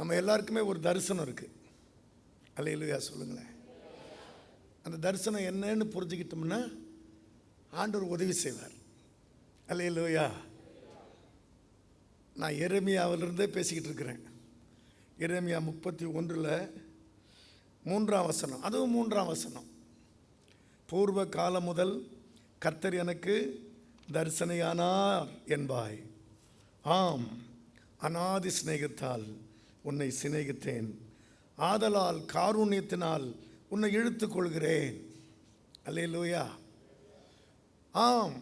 நம்ம எல்லாருக்குமே ஒரு தரிசனம் இருக்குது. அல்லேலூயா சொல்லுங்களேன். அந்த தரிசனம் என்னன்னு புரிஞ்சுக்கிட்டோம்னா ஆண்டவர் உதவி செய்வார். அல்லேலூயா. நான் எரேமியாவிலிருந்தே பேசிக்கிட்டு இருக்கிறேன். எரேமியா 31:3 வசனம், அதுவும் 3 வசனம். பூர்வ காலம் முதல் கர்த்தர் எனக்கு தரிசனையானார் என்பாய். ஆம், அநாதி சிநேகத்தால் உன்னை சிநேகித்தேன், ஆதலால் காருண்யத்தினால் உன்னை இழுத்துக் கொள்கிறேன். அல்லேலூயா. ஆம்,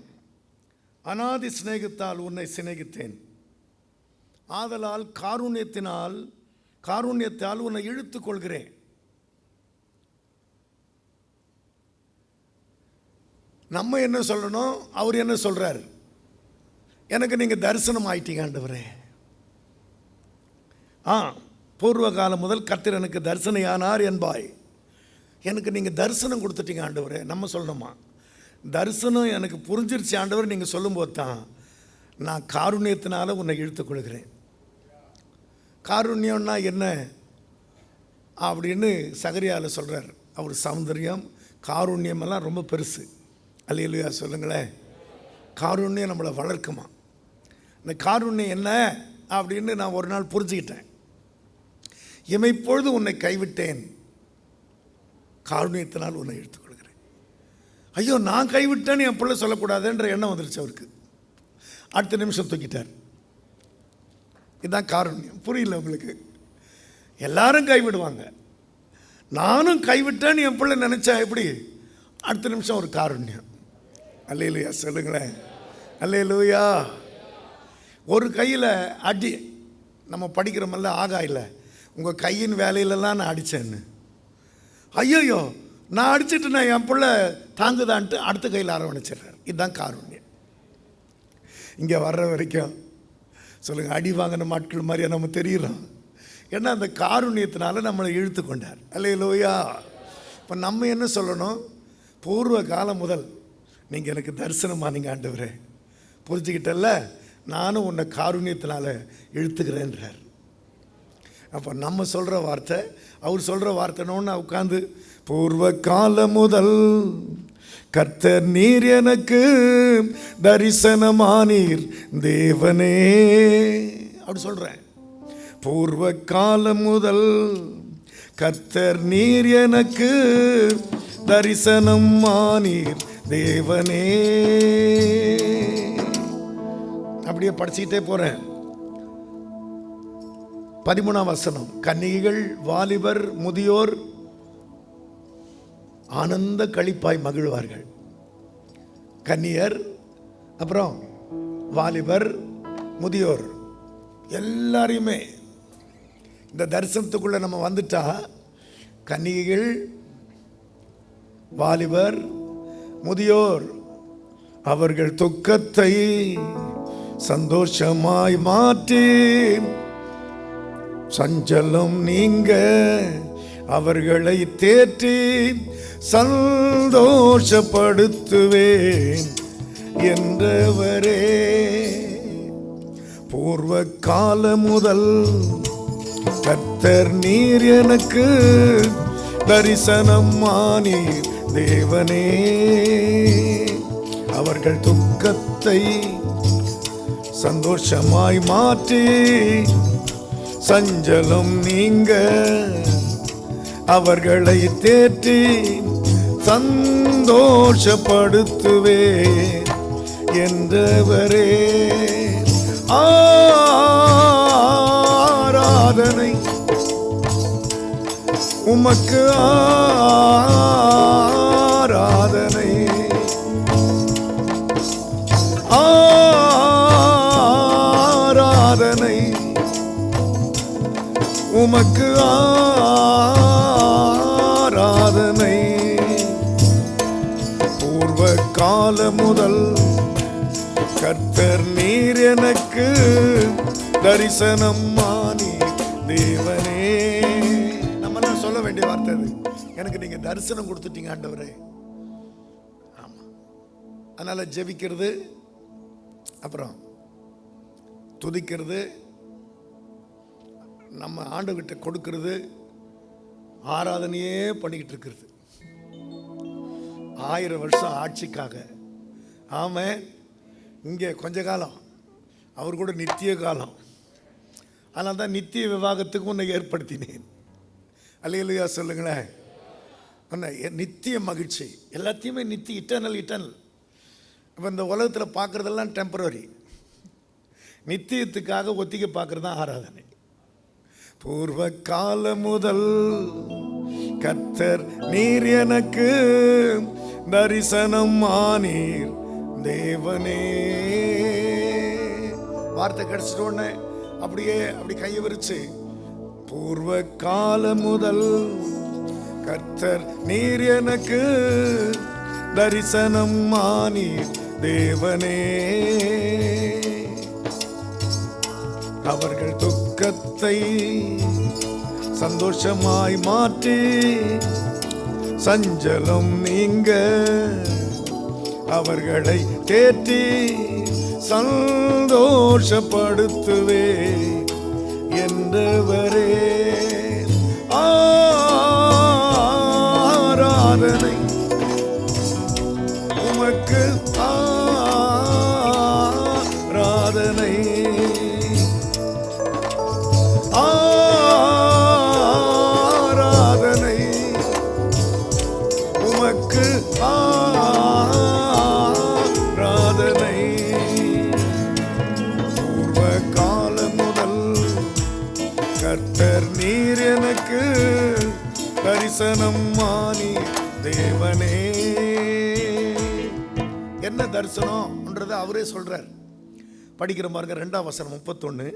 அநாதி சிநேகத்தால் உன்னை சிநேகித்தேன், ஆதலால் காருண்யத்தால் உன்னை இழுத்துக் கொள்கிறேன். நம்ம என்ன சொல்லணும், அவர் என்ன சொல்றார்? எனக்கு நீங்க தரிசனம் ஆயிட்டீங்க ஆண்டவரே. பூர்வ காலம் முதல் கர்த்தர் எனக்கு தரிசனையானார் என்பாய். எனக்கு நீங்கள் தரிசனம் கொடுத்துட்டீங்க ஆண்டவரே. நம்ம சொல்லணுமா? தரிசனம் எனக்கு புரிஞ்சிருச்சு ஆண்டவர் நீங்கள் சொல்லும்போது தான் நான் காருண்யத்தினால உன்னை இழுத்துக்கொள்கிறேன். காருண்யம்னா என்ன அப்படின்னு சகரியாவில் சொல்கிறார். அவர் சௌந்தரியம் காருண்யமெல்லாம் ரொம்ப பெருசு. அல்லேலூயா சொல்லுங்களேன். காருண்யம் நம்மளை வளர்க்குமா? இந்த காருண்யம் என்ன அப்படின்னு நான் ஒரு நாள் புரிஞ்சுக்கிட்டேன். இமைப்பொழுது உன்னை கைவிட்டேன், காருண்யத்தினால் உன்னை எடுத்துக்கொள்கிறேன். ஐயோ, நான் கைவிட்டேன்னு என் பிள்ளை சொல்லக்கூடாதுன்ற எண்ணம் வந்துருச்சு அவருக்கு. அடுத்த நிமிஷம் தூக்கிட்டார். இதுதான் காருண்யம். புரியல உங்களுக்கு? எல்லாரும் கைவிடுவாங்க, நானும் கைவிட்டேன்னு என் பிள்ளை நினைச்சா எப்படி? அடுத்த நிமிஷம் ஒரு காருண்யம். அல்லேலூயா சொல்லுங்களேன். அல்லேலூயா. ஒரு கையில் அடி, நம்ம படிக்கிறோமல்ல ஆகாயில்ல, உங்கள் கையின் வேலையிலலாம் நான் அடித்தேன்னு. ஐயோயோ, நான் அடிச்சுட்டு நான் என் பிள்ளை தாங்குதான்ட்டு அடுத்த கையில் அரவணைச்சிடுறார். இதுதான் காருண்யம். இங்கே வர்ற வரைக்கும் சொல்லுங்கள், அடி வாங்கின மாட்கள் மாதிரியா நம்ம தெரிகிறோம். ஏன்னா அந்த காருண்யத்தினால நம்மளை இழுத்து கொண்டார். அல்லேலூயா. இப்போ நம்ம என்ன சொல்லணும்? பூர்வ காலம் முதல் நீங்கள் எனக்கு தரிசனமானீங்க ஆண்டவரே, புரிஞ்சுக்கிட்டல்ல, நானும் உன்னை காருண்யத்தினால இழுத்துக்கிறேன்றார். அப்போ நம்ம சொல்கிற வார்த்தை அவர் சொல்கிற வார்த்தைன்னு உட்காந்து, பூர்வ காலம் முதல் கர்த்தர் நீர் எனக்கு தரிசனமானீர் தேவனே அப்படி சொல்கிறேன். பூர்வ காலம் முதல் கர்த்தர் நீர் எனக்கு தரிசனமானீர் தேவனே. அப்படியே படிச்சுக்கிட்டே போகிறேன். 13 வசனம். கன்னிகைகள், வாலிபர், முதியோர் ஆனந்த களிப்பாய் மகிழ்வார்கள். கன்னியர், அப்புறம் வாலிபர், முதியோர் எல்லாரையுமே இந்த தரிசனத்துக்குள்ள நம்ம வந்துட்டா, கன்னிகைகள், வாலிபர், முதியோர் அவர்கள் துக்கத்தை சந்தோஷமாய் மாற்றி சஞ்சலம் நீங்க அவர்களை தேற்றி சந்தோஷப்படுத்துவேன் என்றவரே. பூர்வ காலம் முதல் கர்த்தர் நீர் எனக்கு தரிசனமானீர் தேவனே. அவர்கள் துக்கத்தை சந்தோஷமாய் மாற்றி சஞ்சலம் நீங்க அவர்களை தேற்றி சந்தோஷப்படுத்துவேன் என்றவரே. ஆராதனை உமக்கு, ஆராதனை, ஆராதனை உமக்கு, ஆராதனை. பூர்வ காலம் முதல் கர்த்தர் நீர் எனக்கு தரிசனமானீர் தேவனே. நம்ம சொல்ல வேண்டிய வார்த்தை அது. எனக்கு நீங்க தரிசனம் கொடுத்துட்டீங்க ஆண்டவரே. ஆமா, அதனால ஜெபிக்கிறது, அப்புறம் துதிக்கிறது, நம்ம ஆண்டவர்கிட்ட கொடுக்கறது ஆராதனையே பண்ணிக்கிட்டு இருக்கிறது. 1000 வருஷம் ஆட்சிக்காக. ஆமாம், இங்கே கொஞ்ச காலம், அவர் கூட நித்திய காலம். அதனால தான் நித்திய விவாகத்துக்கு உன்னை ஏற்படுத்தினேன். அல்லேலூயா சொல்லுங்களேன். நித்திய மகிழ்ச்சி, எல்லாத்தையுமே நித்திய, இட்டர்னல். இப்போ இந்த உலகத்தில் பார்க்குறதெல்லாம் டெம்பரரி. நித்தியத்துக்காக ஒத்திக்க பார்க்குறது தான் ஆராதனை. பூர்வ காலம் முதல் கர்த்தர் நீர் எனக்கு தரிசனம் ஆனீர் தேவனே. வார்த்தை கிடைச்சிட்ட உடனே அப்படி கையை விரிச்சு, பூர்வ காலம் முதல் கர்த்தர் நீர் எனக்கு தரிசனம் ஆனீர் தேவனே. அவர்கள் துக்கத்தை சந்தோஷமாய் மாற்றி சஞ்சலம் நீங்க அவர்களை தேற்றி சந்தோஷப்படுத்துவே என்றவரே. ஆராதனை உமக்கு, ஆராதனை, ஆராதனை உமக்கு, ஆராதனை. பூர்வ காலம் முதல் கர்த்தர் நீர் எனக்கு தரிசனம் ஆனி தேவனே. என்ன தரிசனம்ன்றது அவரே சொல்றார். படிக்கிற பாருங்க, 2ஆம் வசனம் 31.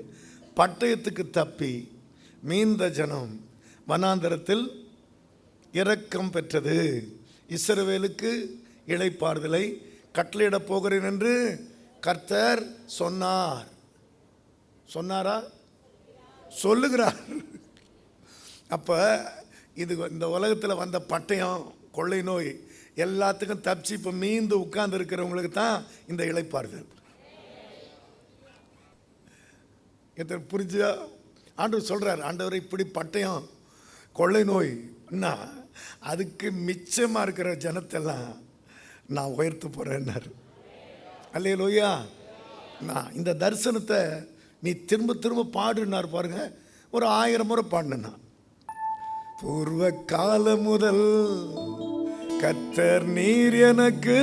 பட்டயத்துக்கு தப்பி மீந்த ஜனம் வனாந்தரத்தில் இரக்கம் பெற்றது. இஸ்ரவேலுக்கு இளைப்பாறுதலை கட்டளையிடப் போகிறேன் என்று கர்த்தர் சொன்னார். சொன்னாரா? சொல்லுகிறார். அப்போ இது இந்த உலகத்தில் வந்த பட்டயம், கொள்ளை நோய் எல்லாத்துக்கும் தப்பிச்சு இப்போ மீந்து உட்கார்ந்து இருக்கிறவங்களுக்கு தான் இந்த இளைப்பாறுதல். எத்தனை புரிஞ்சா? ஆண்டவர் சொல்கிறார், ஆண்டவர் இப்படி பட்டயம், கொள்ளை நோய், அதுக்கு மிச்சமாக இருக்கிற ஜனத்தெல்லாம் நான் உயர்த்து போகிறேன்னாரு. அல்லேலூயா. நான் இந்த தரிசனத்தை நீ திரும்ப திரும்ப பாடுனார் பாருங்க. ஒரு 1000 முறை பாடினா. பூர்வ காலம் முதல் கர்த்தர் நீர் எனக்கு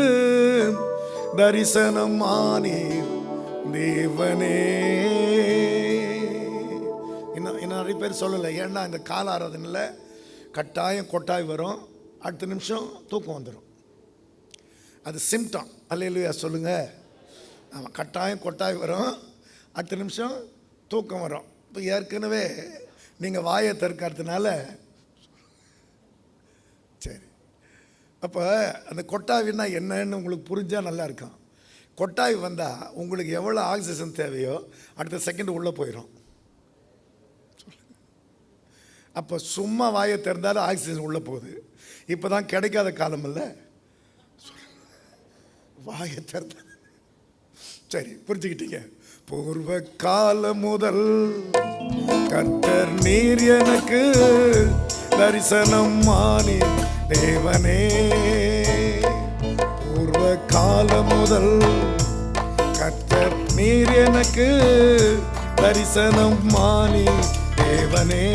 தரிசனம் ஆனீர் தேவனே. இன்னும் நிறைய பேர் சொல்லலை. ஏன்னா இந்த கால ஆராதனையில் கட்டாயம் கொட்டாய் வரும், அடுத்த நிமிஷம் தூக்கம் வந்துடும். அது சிம்டம். அல்லேலூயா சொல்லுங்க. ஆமாம், கட்டாயம் கொட்டாய் வரும், அடுத்த நிமிஷம் தூக்கம் வரும். இப்போ ஏற்கனவே நீங்கள் வாயை திறக்கிறதுனால சரி. அப்போ அந்த கொட்டாவின்னா என்னன்னு உங்களுக்கு புரிஞ்சால் நல்லா இருக்கும். கொட்டாய் வந்தால் உங்களுக்கு எவ்வளோ ஆக்சிஜன் தேவையோ அடுத்த செகண்ட் உள்ளே போயிடும். அப்போ சும்மா வாயை திறந்தாலும் ஆக்சிஜன் உள்ளே போகுது. இப்போ தான் கிடைக்காத காலம் இல்லை, வாயை திறந்த. சரி, புரிஞ்சுக்கிட்டீங்க. பூர்வ காலம் முதல் கர்த்தர் நீர் எனக்கு தரிசனம் ஆனீர் தேவனே. பூர்வ காலம் முதல் கர்த்தர் நீர் எனக்கு தரிசனம் ஆனீர் தேவனே.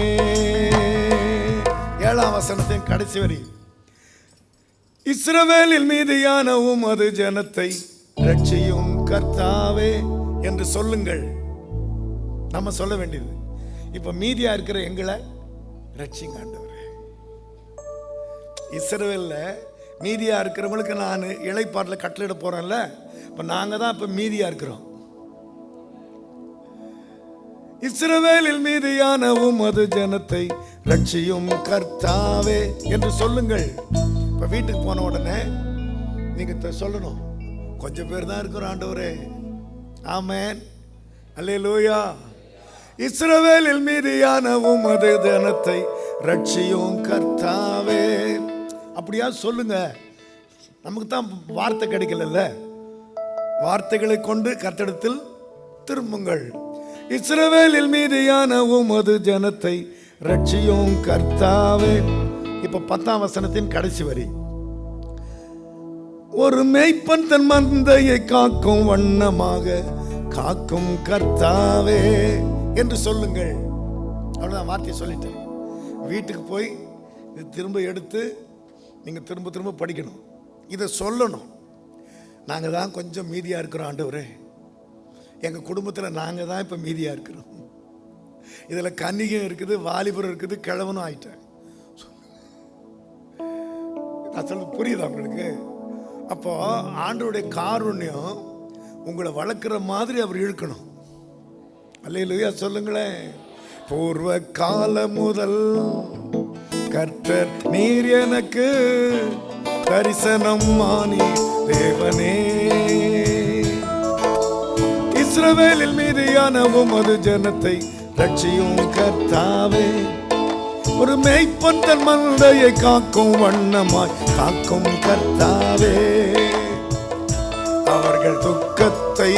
7ஆம் வசனத்தின் கடைசி வரி, இஸ்ரவேலின் மீதியான உமது ஜனத்தை ரட்சியும் கர்த்தாவே என்று சொல்லுங்கள். நம்ம சொல்ல வேண்டியது, இப்ப மீதியா இருக்கிற எங்களை ரட்சிங்க ஆண்டவரே. இஸ்ரவேல்ல மீதியா இருக்கிறவங்களுக்கு நான் இளைப்பாறுதலை கட்டளையிட போறேன்ல, இப்ப நாங்க தான் இப்ப மீதியா இருக்கிறோம். இஸ்ரவேலில் மீதியான உமது ஜனத்தை ரட்சியும் கர்த்தாவே என்று சொல்லுங்கள். இப்ப வீட்டுக்கு போன உடனே நீங்க சொல்லணும், கொஞ்சம் பேர் தான் இருக்கிறோம் ஆண்டவரே. ஆமென், அல்லேலூயா. இஸ்ரவேலில் மீதியான உமது ஜனத்தை ரட்சியும் கர்த்தாவே. அப்படியா சொல்லுங்க. நமக்கு தான் வார்த்தை கிடைக்கல. வார்த்தைகளை கொண்டு கர்த்தரிடத்தில் திரும்புங்கள். இஸ்ரவேலில் மீதியான உமது ஜனத்தை ரட்சியும் கர்த்தாவே. இப்ப 10ஆம் வசனத்தின் கடைசி வரி, ஒரு மேய்ப்பன் தன் மந்தையை காக்கும் வண்ணமாக காக்கும் கர்த்தாவே என்று சொல்லுங்கள். அவ்வளவுதான், வார்த்தையை சொல்லிட்டேன். வீட்டுக்கு போய் இது திரும்ப எடுத்து நீங்க திரும்ப திரும்ப படிக்கணும், இதை சொல்லணும். நாங்கள் தான் கொஞ்சம் மீதியாக இருக்கிறோம் ஆண்டவரே, எங்கள் குடும்பத்தில் நாங்கள் தான் இப்போ மீதியாக இருக்கிறோம். இதில் கன்னிகம் இருக்குது, வாலிபரம் இருக்குது, கிழவனும் ஆயிட்டேன். நான் சொல்ல புரியுதா உங்களுக்கு? அப்போ ஆண்டவருடைய காருண்யம் உங்களை வளர்க்குற மாதிரி அவர் இழுக்கணும். அல்லேலூயா சொல்லுங்களேன். பூர்வ கால முதல் கர்த்தர் நீர் எனக்கு தரிசனம் மானி தேவனே, இஸ்ரவேலில் மீதியான உமது ஜனத்தை ரட்சியும் கர்த்தாவே. ஒரு மேய்ப்பன் தன் மந்தையை காக்கும் வண்ணமாய் காக்கும் கர்த்தாவே. அவர்கள் துக்கத்தை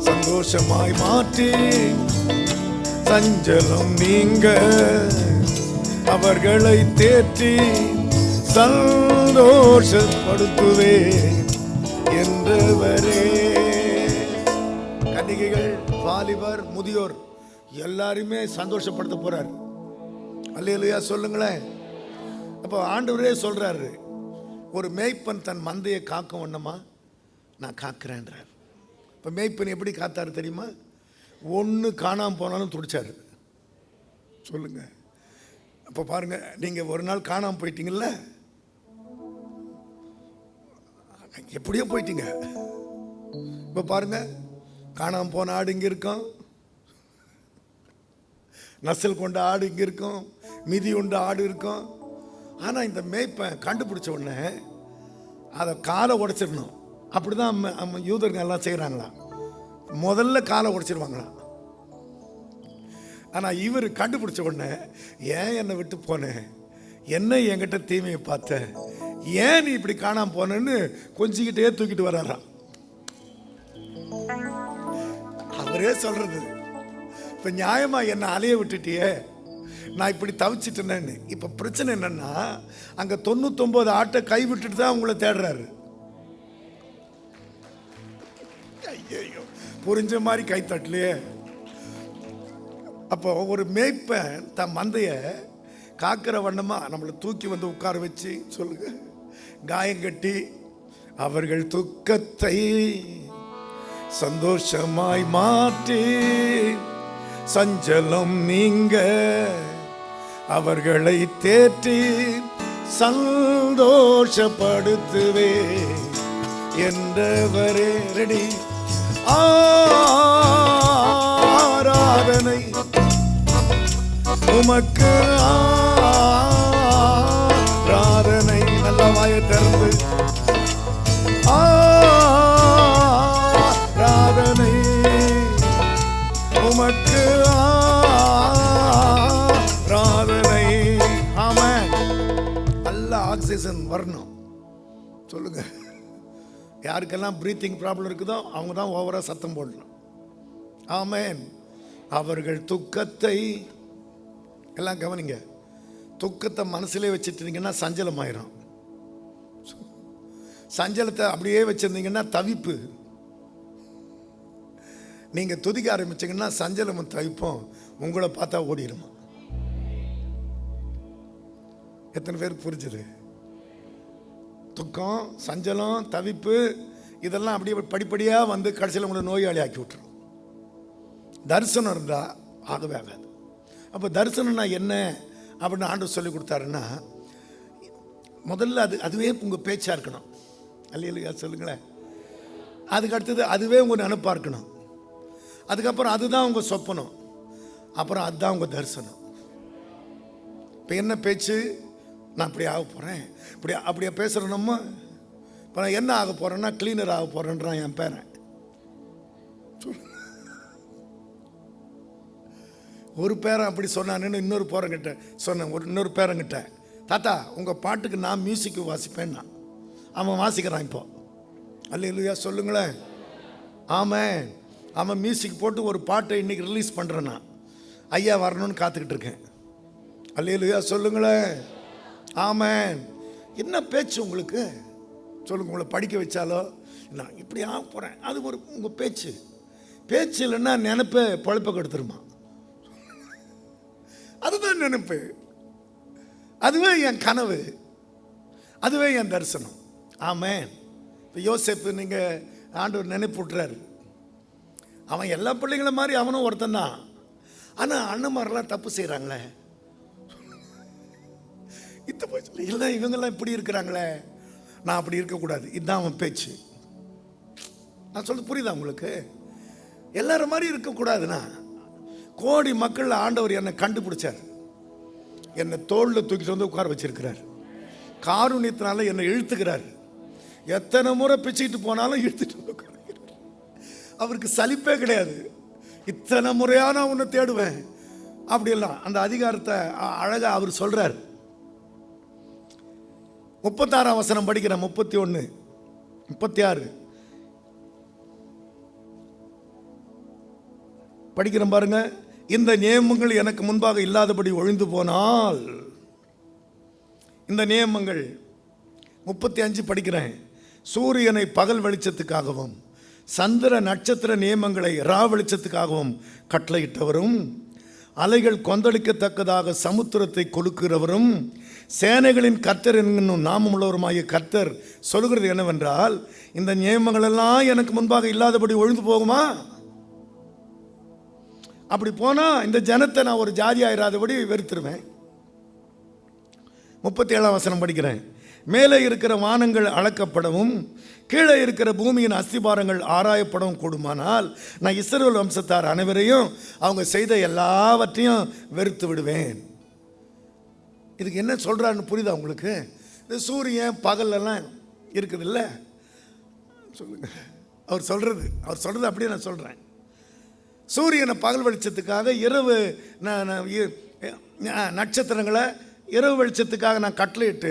சந்தோஷமாய் மாற்றி சஞ்சலம் நீங்க அவர்களை தேற்றி சந்தோஷப்படுத்துவே என்றவரே. கன்னிகைகள், வாலிபர், முதியோர் எல்லாருமே சந்தோஷப்படுத்த போறார். அல்லேலூயா சொல்லுங்களேன். அப்போ ஆண்டவரே சொல்றாரு, ஒரு மேய்ப்பன் தன் மந்தையை காக்கும் வண்ணமா நான் காக்கிறேன்றார். இப்போ மேய்ப்பன் எப்படி காத்தாரு தெரியுமா? ஒன்று காணாமல் போனாலும் துடிச்சாரு. சொல்லுங்க. அப்போ பாருங்க, நீங்க ஒரு நாள் காணாமல் போயிட்டீங்கல்ல, எப்படியோ போயிட்டீங்க. இப்போ பாருங்க, காணாமல் போன ஆடு இங்கே இருக்கும், நசல் கொண்ட ஆடு இங்கே இருக்கும், மிதி கொண்ட ஆடு இருக்கும். ஆனால் இந்த மேய்ப்பன் கண்டுபிடிச்ச உடனே அதை காலை உடைச்சிடணும். அப்படிதான் யூதர்கள் எல்லாம் செய்கிறாங்களாம். முதல்ல காலை உடைச்சிருவாங்களாம். ஆனால் இவர் கண்டுபிடிச்ச உடனே, ஏன் என்னை விட்டு போனேன், என்ன என்கிட்ட தீமையை பார்த்த, ஏன் நீ இப்படி காணாம போனேன்னு கொஞ்சிக்கிட்டே தூக்கிட்டு வர்றாராம். அவரே சொல்றது, இப்ப நியாயமா என்ன அலைய விட்டுட்டியே, நான் இப்படி தவிச்சிட்டேன்னு. இப்ப பிரச்சனை என்னன்னா, அங்க 99 ஆட்டை கை விட்டுட்டு தான் உங்களை தேடுறாரு. ஐயோ, புரிஞ்ச மாதிரி கை தட்டலையே. அப்போ ஒரு மேய்ப்பன் தன் மந்தைய காக்கிற வண்ணமா நம்மளை தூக்கி வந்து உட்கார வச்சு, சொல்லுங்க, காயம் கட்டி அவர்கள் துக்கத்தை சந்தோஷமாய் மாற்றி சஞ்சலம் நீங்க அவர்களை தேற்றி சந்தோஷப்படுத்துவே என்றவரே. ரெடி, ஆராதனை உமக்கு, ஆராதனை. நல்ல வாயை திறந்து ஆராதனை உமக்கு, ஆராதனை. ஆமென். நல்ல ஆக்சிஜன் வரணும். சொல்லுங்க. யாருக்கெல்லாம் பிரீத்திங் ப்ராப்ளம் இருக்குதோ அவங்க தான் ஓவரா சத்தம் போடணும். ஆமென். அவர்கள் துக்கத்தை எல்லாம் கவனிங்க. துக்கத்தை மனசுலே வச்சுட்டீங்கன்னா சஞ்சலம் ஆயிரும். சஞ்சலத்தை அப்படியே வச்சிருந்தீங்கன்னா தவிப்பு. நீங்க துதிக்க ஆரம்பிச்சீங்கன்னா சஞ்சலமும் தவிப்பும் உங்களை பார்த்தா ஓடிடுமா? எத்தனை பேருக்கு புரிஞ்சுது? துக்கம், சஞ்சலம், தவிப்பு இதெல்லாம் அப்படியே படிப்படியாக வந்து கடைசியில் உங்களை நோயாளி ஆக்கி விட்டுரும். தரிசனம் இருந்தால் ஆகவே ஆகாது. அப்போ தரிசனம்னா என்ன அப்படின்னு ஆண்டவர் சொல்லி கொடுத்தாருன்னா, முதல்ல அதுவே உங்கள் பேச்சாக இருக்கணும். அல்லையா சொல்லுங்களேன். அதுக்கு அடுத்தது அதுவே உங்கள் நினைப்பாக இருக்கணும். அதுக்கப்புறம் அதுதான் உங்கள் சொப்பனம். அப்புறம் அதுதான் உங்கள் தரிசனம். இப்போ என்ன பேச்சு? நான் இப்படி ஆக போகிறேன், இப்படி அப்படியே பேசுகிறேன். நம்ம இப்போ நான் என்ன ஆக போகிறேன்னா கிளீனர் ஆக போகிறேன்றான் என் பேரன். ஒரு பேரன் அப்படி சொன்னான்னு இன்னொரு பேரங்கிட்ட சொன்னேன். இன்னொரு பேரங்கிட்ட, தாத்தா உங்கள் பாட்டுக்கு நான் மியூசிக்கு வாசிப்பேன்னா அவன் வாசிக்கிறான் இப்போ. அல்லேலூயா சொல்லுங்களேன். ஆமென். அவன் மியூசிக் போட்டு ஒரு பாட்டை இன்றைக்கி ரிலீஸ் பண்ணுறேன்னா ஐயா வரணும்னு காத்துக்கிட்டு இருக்கேன். அல்லேலூயா சொல்லுங்களேன். ஆமென். என்ன பேச்சு உங்களுக்கு சொல்லுங்கள். உங்களை படிக்க வச்சாலோ நான் இப்படி ஆக போகிறேன் அது ஒரு உங்கள் பேச்சு இல்லைன்னா நினைப்பை பொழப்ப கெடுத்துருமா. அதுதான் நினைப்பு, அதுவே என் கனவு, அதுவே என் தரிசனம். ஆமென். இப்போ யோசேப்பு நீங்கள் ஆண்டவர் நினைப்பு விட்டுறாரு. அவன் எல்லா பிள்ளைங்களும் மாதிரி அவனும் ஒருத்தன் தான். ஆனால் அண்ணன்மாரெல்லாம் தப்பு செய்கிறாங்களே, இல்லை இவங்கெல்லாம் இப்படி இருக்கிறாங்களே, நான் அப்படி இருக்கக்கூடாது. இதுதான் அவன் பேச்சு. நான் சொல்றது புரியுதா உங்களுக்கு? எல்லாரும் மாதிரி இருக்கக்கூடாதுண்ணா. கோடி மக்கள் ஆண்டவர் என்னை கண்டுபிடிச்சார், என்னை தோளில் தூக்கிட்டு வந்து உட்கார வச்சிருக்கிறார். காருண்யத்தினால என்னை இழுத்துக்கிறார். எத்தனை முறை பிச்சுக்கிட்டு போனாலும் இழுத்துட்டு உட்கார. அவருக்கு சலிப்பே கிடையாது. இத்தனை முறையா நான் உன்னை தேடுவேன் அப்படியெல்லாம் அந்த அதிகாரத்தை அழகா அவர் சொல்றார். 36ஆம் வசனம் படிக்கிறேன். 31 36 படிக்கிறேன் பாருங்க. இந்த நியமங்கள் எனக்கு முன்பாக இல்லாதபடி ஒழிந்து போனால், இந்த நியமங்கள் 35 படிக்கிறேன். சூரியனை பகல் வெளிச்சத்துக்காகவும் சந்திர நட்சத்திர நியமங்களை ரா வெளிச்சத்துக்காகவும் கட்டளையிட்டவரும், அலைகள் கொந்தளிக்கத்தக்கதாக சமுத்திரத்தை கொலுக்கிறவரும், சேனைகளின் கர்த்தர் என்னும் நாமமுள்ளவருமாகிய கர்த்தர் சொல்லுகிறது என்னவென்றால், இந்த நியமங்கள் எல்லாம் எனக்கு முன்பாக இல்லாதபடி ஒழிந்து போகுமா? அப்படி போனால் இந்த ஜனத்தை நான் ஒரு ஜாதியாயிராதபடி வெறுத்துருவேன். 37ஆம் வசனம் படிக்கிறேன். மேலே இருக்கிற வானங்கள் அளக்கப்படவும் கீழே இருக்கிற பூமியின் அஸ்திபாரங்கள் ஆராயப்படவும் கூடுமானால், நான் இஸ்ரவேல் வம்சத்தார் அனைவரையும் அவங்க செய்த எல்லாவற்றையும் வெறுத்து விடுவேன். இதுக்கு என்ன சொல்கிறான்னு புரியுதா உங்களுக்கு? இந்த சூரியன் பகலெல்லாம் இருக்குது இல்லை, சொல்லுங்க. அவர் சொல்கிறது அப்படியே நான் சொல்கிறேன். சூரியனை பகல் வெளிச்சத்துக்காக, இரவு நட்சத்திரங்களை இரவு வெளிச்சத்துக்காக நான் கட்டளையிட்டு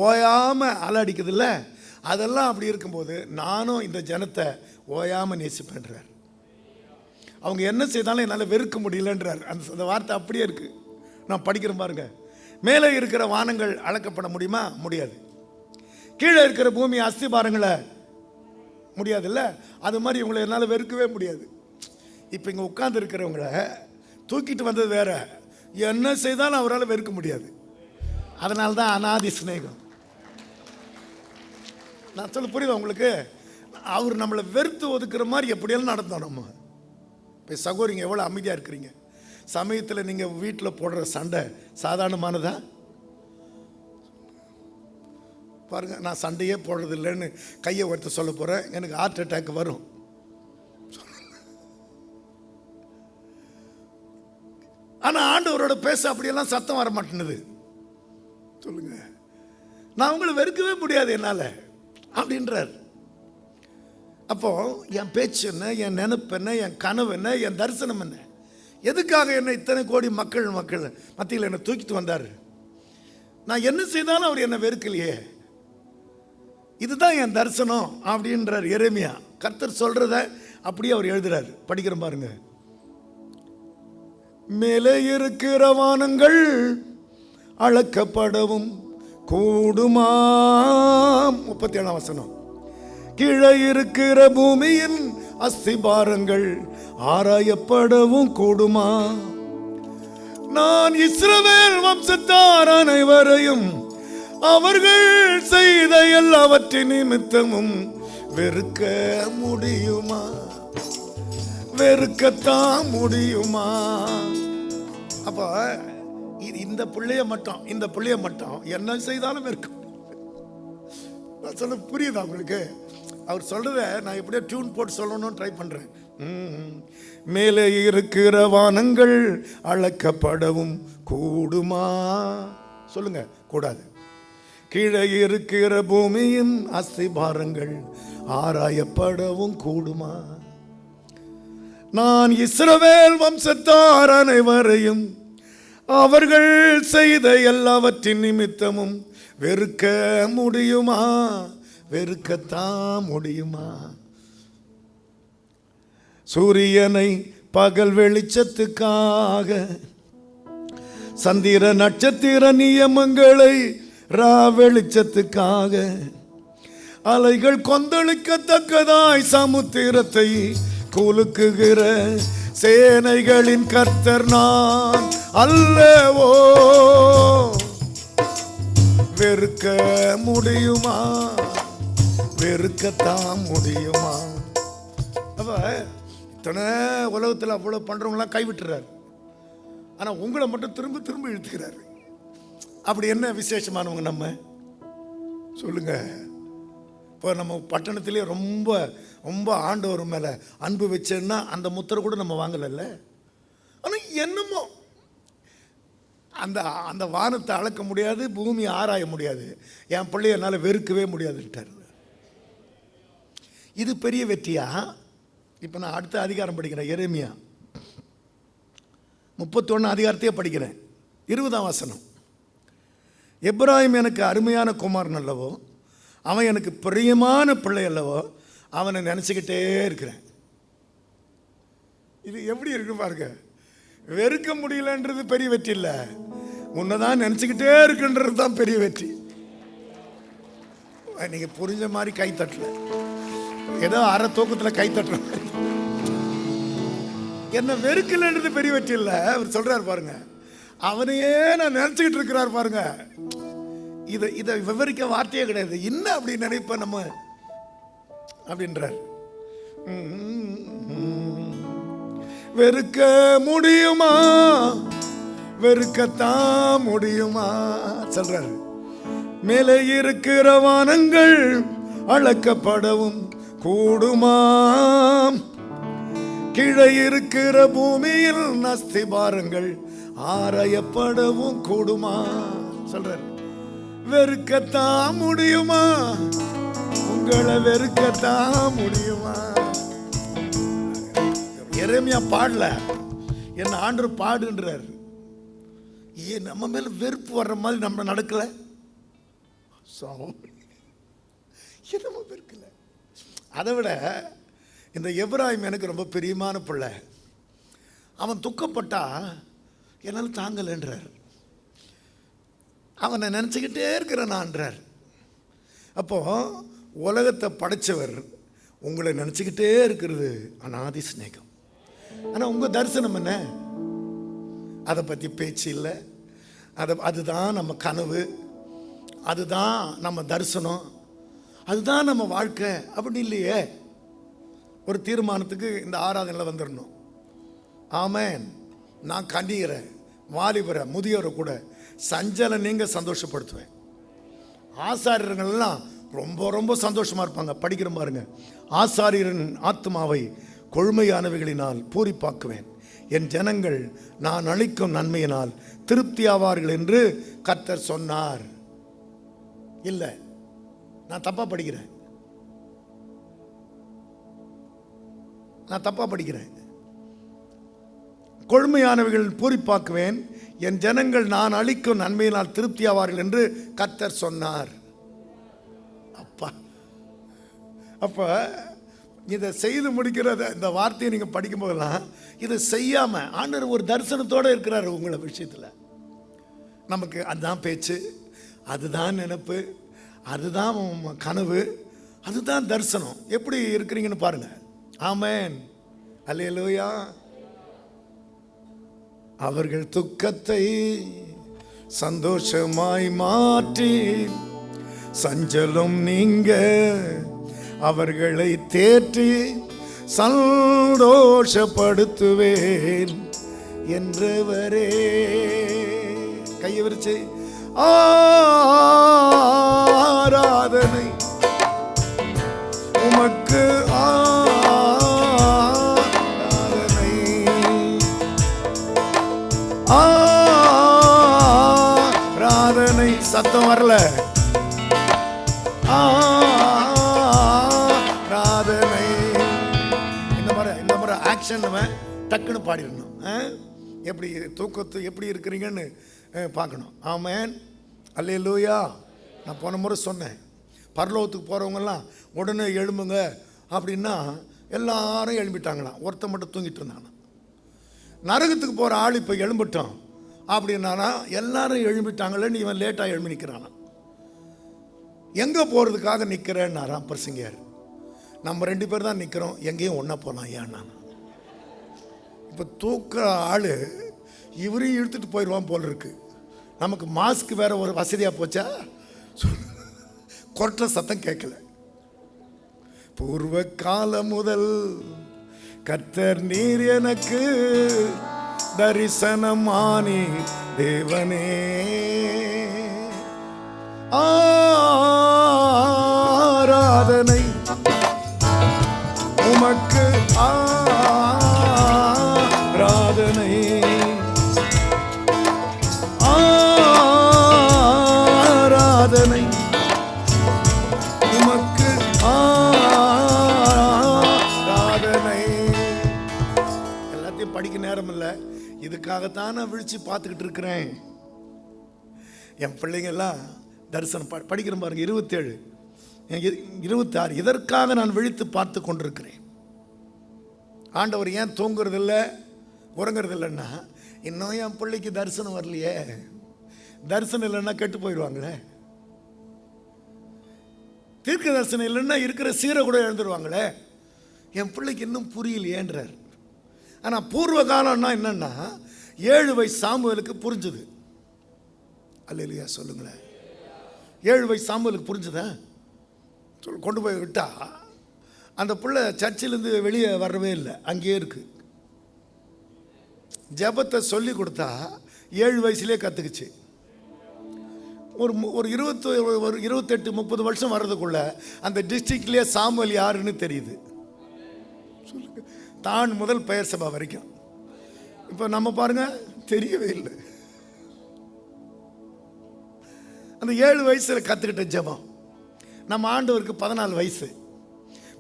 ஓயாமல் அலை அடிக்குது இல்லை, அதெல்லாம் அப்படி இருக்கும்போது நானும் இந்த ஜனத்தை ஓயாமல் நேசிப்பேன்றார். அவங்க என்ன செய்தாலும் என்னால் வெறுக்க முடியலன்றார். அந்த வார்த்தை அப்படியே இருக்குது. நான் படிக்கிறேன் பாருங்க. மேலே இருக்கிற வானங்கள் அளக்கப்பட முடியுமா? முடியாது. கீழே இருக்கிற பூமி அஸ்திபாரங்களை முடியாதுல்ல, அது மாதிரி இவங்களை என்னால் வெறுக்கவே முடியாது. இப்போ இங்கே உட்கார்ந்து இருக்கிறவங்கள தூக்கிட்டு வந்தது வேற, என்ன செய்தாலும் அவரால் வெறுக்க முடியாது. அதனால தான் அநாதி சிநேகம். நான் சொல்ல புரியுதா உங்களுக்கு? அவர் நம்மளை வெறுத்து ஒதுக்குற மாதிரி எப்படியெல்லாம் நடந்தோம் நம்ம. இப்போ சகோதரிங்க எவ்வளோ அமைதியாக இருக்கிறீங்க. சமயத்தில் நீங்கள் வீட்டில் போடுற சண்டை சாதாரணமானதா? பாருங்கள், நான் சண்டையே போடுறது இல்லைன்னு கையை ஒருத்த சொல்ல போகிறேன், எனக்கு ஹார்ட் அட்டாக் வரும். ஆனால் ஆண்டவரோட பேச அப்படியெல்லாம் சத்தம் வர மாட்டேன்னுது. சொல்லுங்க, நான் உங்களை வெறுக்கவே முடியாது என்னால் அப்படின்றார். அப்போ என் பேச்சு என்ன, என் நினைப்பு என்ன, என் கனவு என்ன, என் தரிசனம் என்ன, எதுக்காக என்ன இத்தனை கோடி மக்கள் மத்தியில் என்னை தூக்கிட்டு வந்தார்? நான் என்ன செய்தாலும் அவர் என்னை வெறுக்கலையே, இதுதான் என் தரிசனம் அப்படின்றார் எரேமியா. கர்த்தர் சொல்றத அப்படியே அவர் எழுதுறாரு. படிக்கிறோம் பாருங்க. மேலே இருக்கிற வானங்கள் அளக்கப்படவும் கூடுமா? 37ஆம் வசனம். கீழே இருக்கிற பூமியின் அஸ்திபாரங்கள் ஆராயப்படவும் கூடுமா? நான் இஸ்ரவேல் வம்சத்தார் அனைவரையும் அவர்கள் செய்த எல்லாவற்றின் நிமித்தமும் வெறுக்க முடியுமா? வெறுக்கத்தான் முடியுமா? அப்போ இந்த பிள்ளைய மட்டும் என்ன செய்தாலும் வெறுக்க. நான் சொல்ல புரியுதா உங்களுக்கு? அவர் சொல்றத நான் எப்படியோ டியூன் போட்டு சொல்லணும்னு ட்ரை பண்றேன். மேலே இருக்கிற வானங்கள் அளக்கப்படவும் கூடுமா? சொல்லுங்க, கூடாது. கீழே இருக்கிற பூமியின் அஸ்திபாரங்கள் ஆராயப்படவும் கூடுமா? நான் இஸ்ரவேல் வம்சத்தார் அனைவரையும் அவர்கள் செய்த எல்லாவற்றின் நிமித்தமும் வெறுக்க முடியுமா? வெறுக்கத்தான் முடியுமா? சூரியனை பகல் வெளிச்சத்துக்காக, சந்திர நட்சத்திர நியமங்களை ரா வெளிச்சத்துக்காக, அலைகள் கொந்தளிக்கத்தக்கதாய் சமுத்திரத்தை குலுக்குகிற சேனைகளின் கர்த்தர் நான் அல்லவோ. வெறுக்க முடியுமா? வெறுக்கத்தான் முடியுமா? அப்ப இத்தனை உலகத்தில் அவ்வளோ பண்றவங்களாம் கைவிட்டுறாரு, ஆனா உங்களை மட்டும் திரும்ப திரும்ப இழுத்துக்கிறாரு. அப்படி என்ன விசேஷமானவங்க நம்ம சொல்லுங்க? இப்போ நம்ம பட்டணத்திலே ரொம்ப ரொம்ப ஆண்டவர் மேலே அன்பு வச்சேன்னா அந்த முத்திரை கூட நம்ம வாங்கலைல்ல. ஆனால் என்னமோ அந்த அந்த வானத்தை அளக்க முடியாது, பூமியை ஆராய முடியாது, என் பிள்ளைய என்னால் வெறுக்கவே முடியாதுட்டார். இது பெரிய வெற்றியா? இப்போ நான் அடுத்த அதிகாரம் படிக்கிறேன், எரேமியா 31 அதிகாரத்தையே படிக்கிறேன், 20ஆம் வசனம். எப்பிராயீம் எனக்கு அருமையான குமாரன் அல்லவோ, அவன் எனக்கு பிரியமான பிள்ளை அல்லவோ, அவனை நினச்சிக்கிட்டே இருக்கிறேன். இது எப்படி இருக்கு பாருங்க. வெறுக்க முடியலன்றது பெரிய வெற்றி இல்லை, உன்னதான் நினச்சிக்கிட்டே இருக்குன்றது தான் பெரிய வெற்றி. நீங்கள் புரிஞ்ச மாதிரி கை தட்டல, ஏதோ அரை தூக்கத்தில் கை தட்டுற என்ன வெறுக்கலன்றது பெரிய வெற்றி இல்லை. அவர் சொல்றாரு பாருங்க, அவனையே நான் நினச்சிக்கிட்டு இருக்கிறார் பாருங்க. இதை விவரிக்க வார்த்தையே கிடையாது. என்ன அப்படி நினைப்ப நம்ம அப்படின்றார். வெறுக்க முடியுமா? வெறுக்கத்தான் முடியுமா சொல்றாரு. மேலே இருக்கிற வானங்கள் அளக்கப்படவும் கூடுமாம், கீழே இருக்கிற பூமியில் அஸ்திபாரங்கள் ஆராயப்படவும் கூடுமா சொல்றாரு. வெறுக்கத்தான் முடியுமா? உங்களை வெறுக்கத்தான் முடியுமா? எரேமியா பாடல, என்ன ஆண்டவர் பாடுன்றார். ஏன் நம்ம மேல வெறுப்பு வர்ற மாதிரி நம்ம நடக்கல? நம்ம வெறுக்கல. அதை விட இந்த எப்பிராயீம் எனக்கு ரொம்ப பிரியமான பிள்ளை. அவன் துக்கப்பட்டா என்னால் தாங்கலைன்றார். அவனை நினச்சிக்கிட்டே இருக்கிறான்ன்றார். அப்போ உலகத்தை படைச்சவர் உங்களை நினச்சிக்கிட்டே இருக்கிறது அநாதி சிநேகம். ஆனால் உங்கள் தரிசனம் என்ன? அதை பற்றி பேச்சு இல்லை. அதுதான் நம்ம கனவு, அதுதான் நம்ம தரிசனம், அதுதான் நம்ம வாழ்க்கை அப்படின்னு இல்லையே. ஒரு தீர்மானத்துக்கு இந்த ஆராதனையில் வந்துடணும். ஆமேன். நான் கண்ணீரை வாலிபரை முதியோரை கூட சஞ்சலை நீங்கள் சந்தோஷப்படுத்துவேன். ஆசாரியர்கள்லாம் ரொம்ப ரொம்ப சந்தோஷமாக இருப்பாங்க. படிக்கிற பாருங்க, ஆசாரியரின் ஆத்மாவை கொழுமையானவைகளினால் பூரிப்பாக்குவேன், என் ஜனங்கள் நான் அளிக்கும் நன்மையினால் திருப்தி ஆவார்கள் என்று கர்த்தர் சொன்னார். இல்லை, நான் தப்பா படிக்கிறேன், கொழுமையானவைகள் பூரிப்பாக்குவேன், என் ஜனங்கள் நான் அளிக்கும் நன்மையினால் திருப்தி ஆவார்கள் என்று கர்த்தர் சொன்னார். அப்ப இதை செய்து முடிக்கிற இந்த வார்த்தையை நீங்க படிக்கும் போதெல்லாம் இதை செய்யாம ஆண்டவர் ஒரு தரிசனத்தோடு இருக்கிறார் உங்களை விஷயத்தில். நமக்கு அதுதான் பேச்சு, அதுதான் நினைப்பு, அதுதான் கனவு, அதுதான் தரிசனம். எப்படி இருக்கிறீங்கன்னு பாருங்க. ஆமென், அல்லேலூயா. அவர்கள் துக்கத்தை சந்தோஷமாய் மாற்றி சஞ்சலம் நீங்க அவர்களை தேற்றி சந்தோஷப்படுத்துவேன் என்றவரே. கையை விரிச்சு ஆராதனை உமக்கு, ஆராதனை ஆராதனை. சத்தம் வரல. ஆராதனை. இந்த மாதிரி ஆக்ஷன் டக்குன்னு பாடிடணும். எப்படி தூக்கத்து எப்படி இருக்கிறீங்கன்னு பார்க்கணும். ஆமென், அல்லேலூயா. நான் போன முறை சொன்னேன், பரலோகத்துக்கு போகிறவங்கெல்லாம் உடனே எழும்புங்க அப்படின்னா எல்லாரும் எழும்பிட்டாங்களாம், ஒருத்தன் மட்டும் தூங்கிட்டு இருந்தானா. நரகத்துக்கு போகிற ஆள் இப்போ எழும்பிட்டோம் அப்படின்னா எல்லாரும் எழும்பிட்டாங்களேன்னு இவன் லேட்டாக எழும்பி நிற்கிறானா. எங்கே போகிறதுக்காக நிற்கிறேன்னாராம் பிரசங்கியார். நம்ம 2 பேர் தான் நிற்கிறோம், எங்கேயும் ஒன்றா போகலாம் ஏன்னா. இப்போ தூக்குற ஆள் இவரையும் இழுத்துட்டு போயிடுவான் போல் இருக்கு. நமக்கு மாஸ்க் வேற ஒரு வசதியாக போச்சா, கொரட்ட சத்தம் கேட்கல. பூர்வ காலம் முதல் கர்த்தர் நீர் எனக்கு தரிசனமானி தேவனே, ஆராதனை உமக்கு ஆராதனை, ஆராதனை உமக்கு ஆராதனை. எல்லாத்தையும் படிக்க நேரம் இல்லை, இதுக்காகத்தான் நான் விழிச்சு பார்த்துக்கிட்டு இருக்கிறேன். என் பிள்ளைங்கெல்லாம் தரிசனம் படிக்கிறேன் பாருங்க. 27 26 இதற்காக நான் விழித்து பார்த்து கொண்டிருக்கிறேன். ஆண்டவர் ஏன் தூங்குறது இல்லை உறங்குறது இல்லைன்னா, இன்னும் என் பிள்ளைக்கு தரிசனம் வரலையே. தரிசனம் இல்லைன்னா கெட்டு போயிடுவாங்களே. தீர்க்க தரிசனம் இல்லைன்னா இருக்கிற சீரை கூட எழுந்துருவாங்களே. என் பிள்ளைக்கு இன்னும் புரியலையேன்றார். ஆனால் பூர்வ காலம்னா என்னன்னா 7 வயசு சாமுவேலுக்கு புரிஞ்சுது. அல்லேலூயா சொல்லுங்களேன். 7 வயசு சாமுவேலுக்கு புரிஞ்சுதா? கொண்டு போய் விட்டா அந்த பிள்ளை சர்ச்சிலேருந்து வெளியே வரவே இல்லை, அங்கேயே இருக்கு. ஜபத்தை சொல்லி கொடுத்தா 7 வயசுலேயே கற்றுக்குச்சு. ஒரு 28-30 வருஷம் வர்றதுக்குள்ள அந்த டிஸ்ட்ரிக்ட்லேயே சாமுவேல் யாருன்னு தெரியுது. சொல்லுங்க, தான் முதல் பெயர் சபா வரைக்கும். இப்போ நம்ம பாருங்க, தெரியவே இல்லை. அந்த 7 வயசில் கற்றுக்கிட்ட ஜபம். நம்ம ஆண்டவருக்கு 14 வயசு.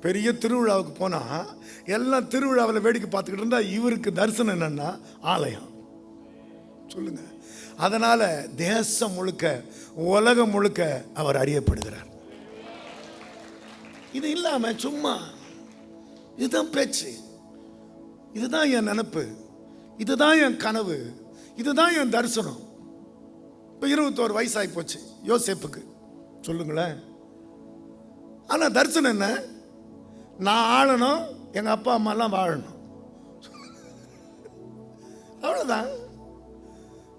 பெரிய திருவிழாவுக்கு போனால் எல்லாம் திருவிழாவில் வேடிக்கை பார்த்துக்கிட்டு இருந்தால் இவருக்கு தரிசனம் என்னன்னா ஆலயம். சொல்லுங்க. அதனால் தேசம் முழுக்க உலகம் முழுக்க அவர் அறியப்படுகிறார். இது இல்லாமல் சும்மா இதுதான் பேச்சு, இதுதான் என் நினைப்பு, இதுதான் என் கனவு, இதுதான் என் தரிசனம். இப்போ 21 வயசாகி போச்சு யோசேப்புக்கு. சொல்லுங்களேன். ஆனால் தரிசனம் என்ன? நான் ஆளணும், எங்கள் அப்பா அம்மாலாம் வாழணும், அவ்வளோதான்.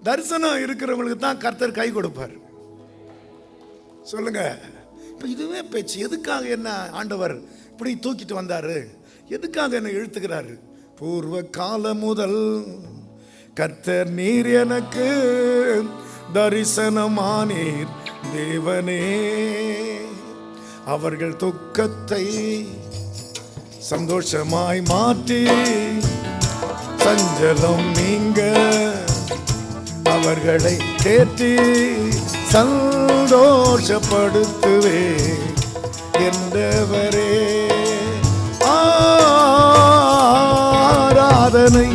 தரிசனம் இருக்கிறவங்களுக்கு தான் கர்த்தர் கை கொடுப்பார். சொல்லுங்க. இப்போ இதுவே பேச்சு. எதுக்காக என்ன ஆண்டவர் இப்படி தூக்கிட்டு வந்தாரு? எதுக்காக என்ன இழுத்துக்கிறாரு? பூர்வ காலம் முதல் கர்த்தர் நீர் எனக்கு தரிசனமானீர் தேவனே, அவர்கள் துக்கத்தை சந்தோஷமாய் மாற்றி சஞ்சலம் நீங்க அவர்களை தேற்றி சந்தோஷப்படுத்துவே என்றவரே. ஆராதனை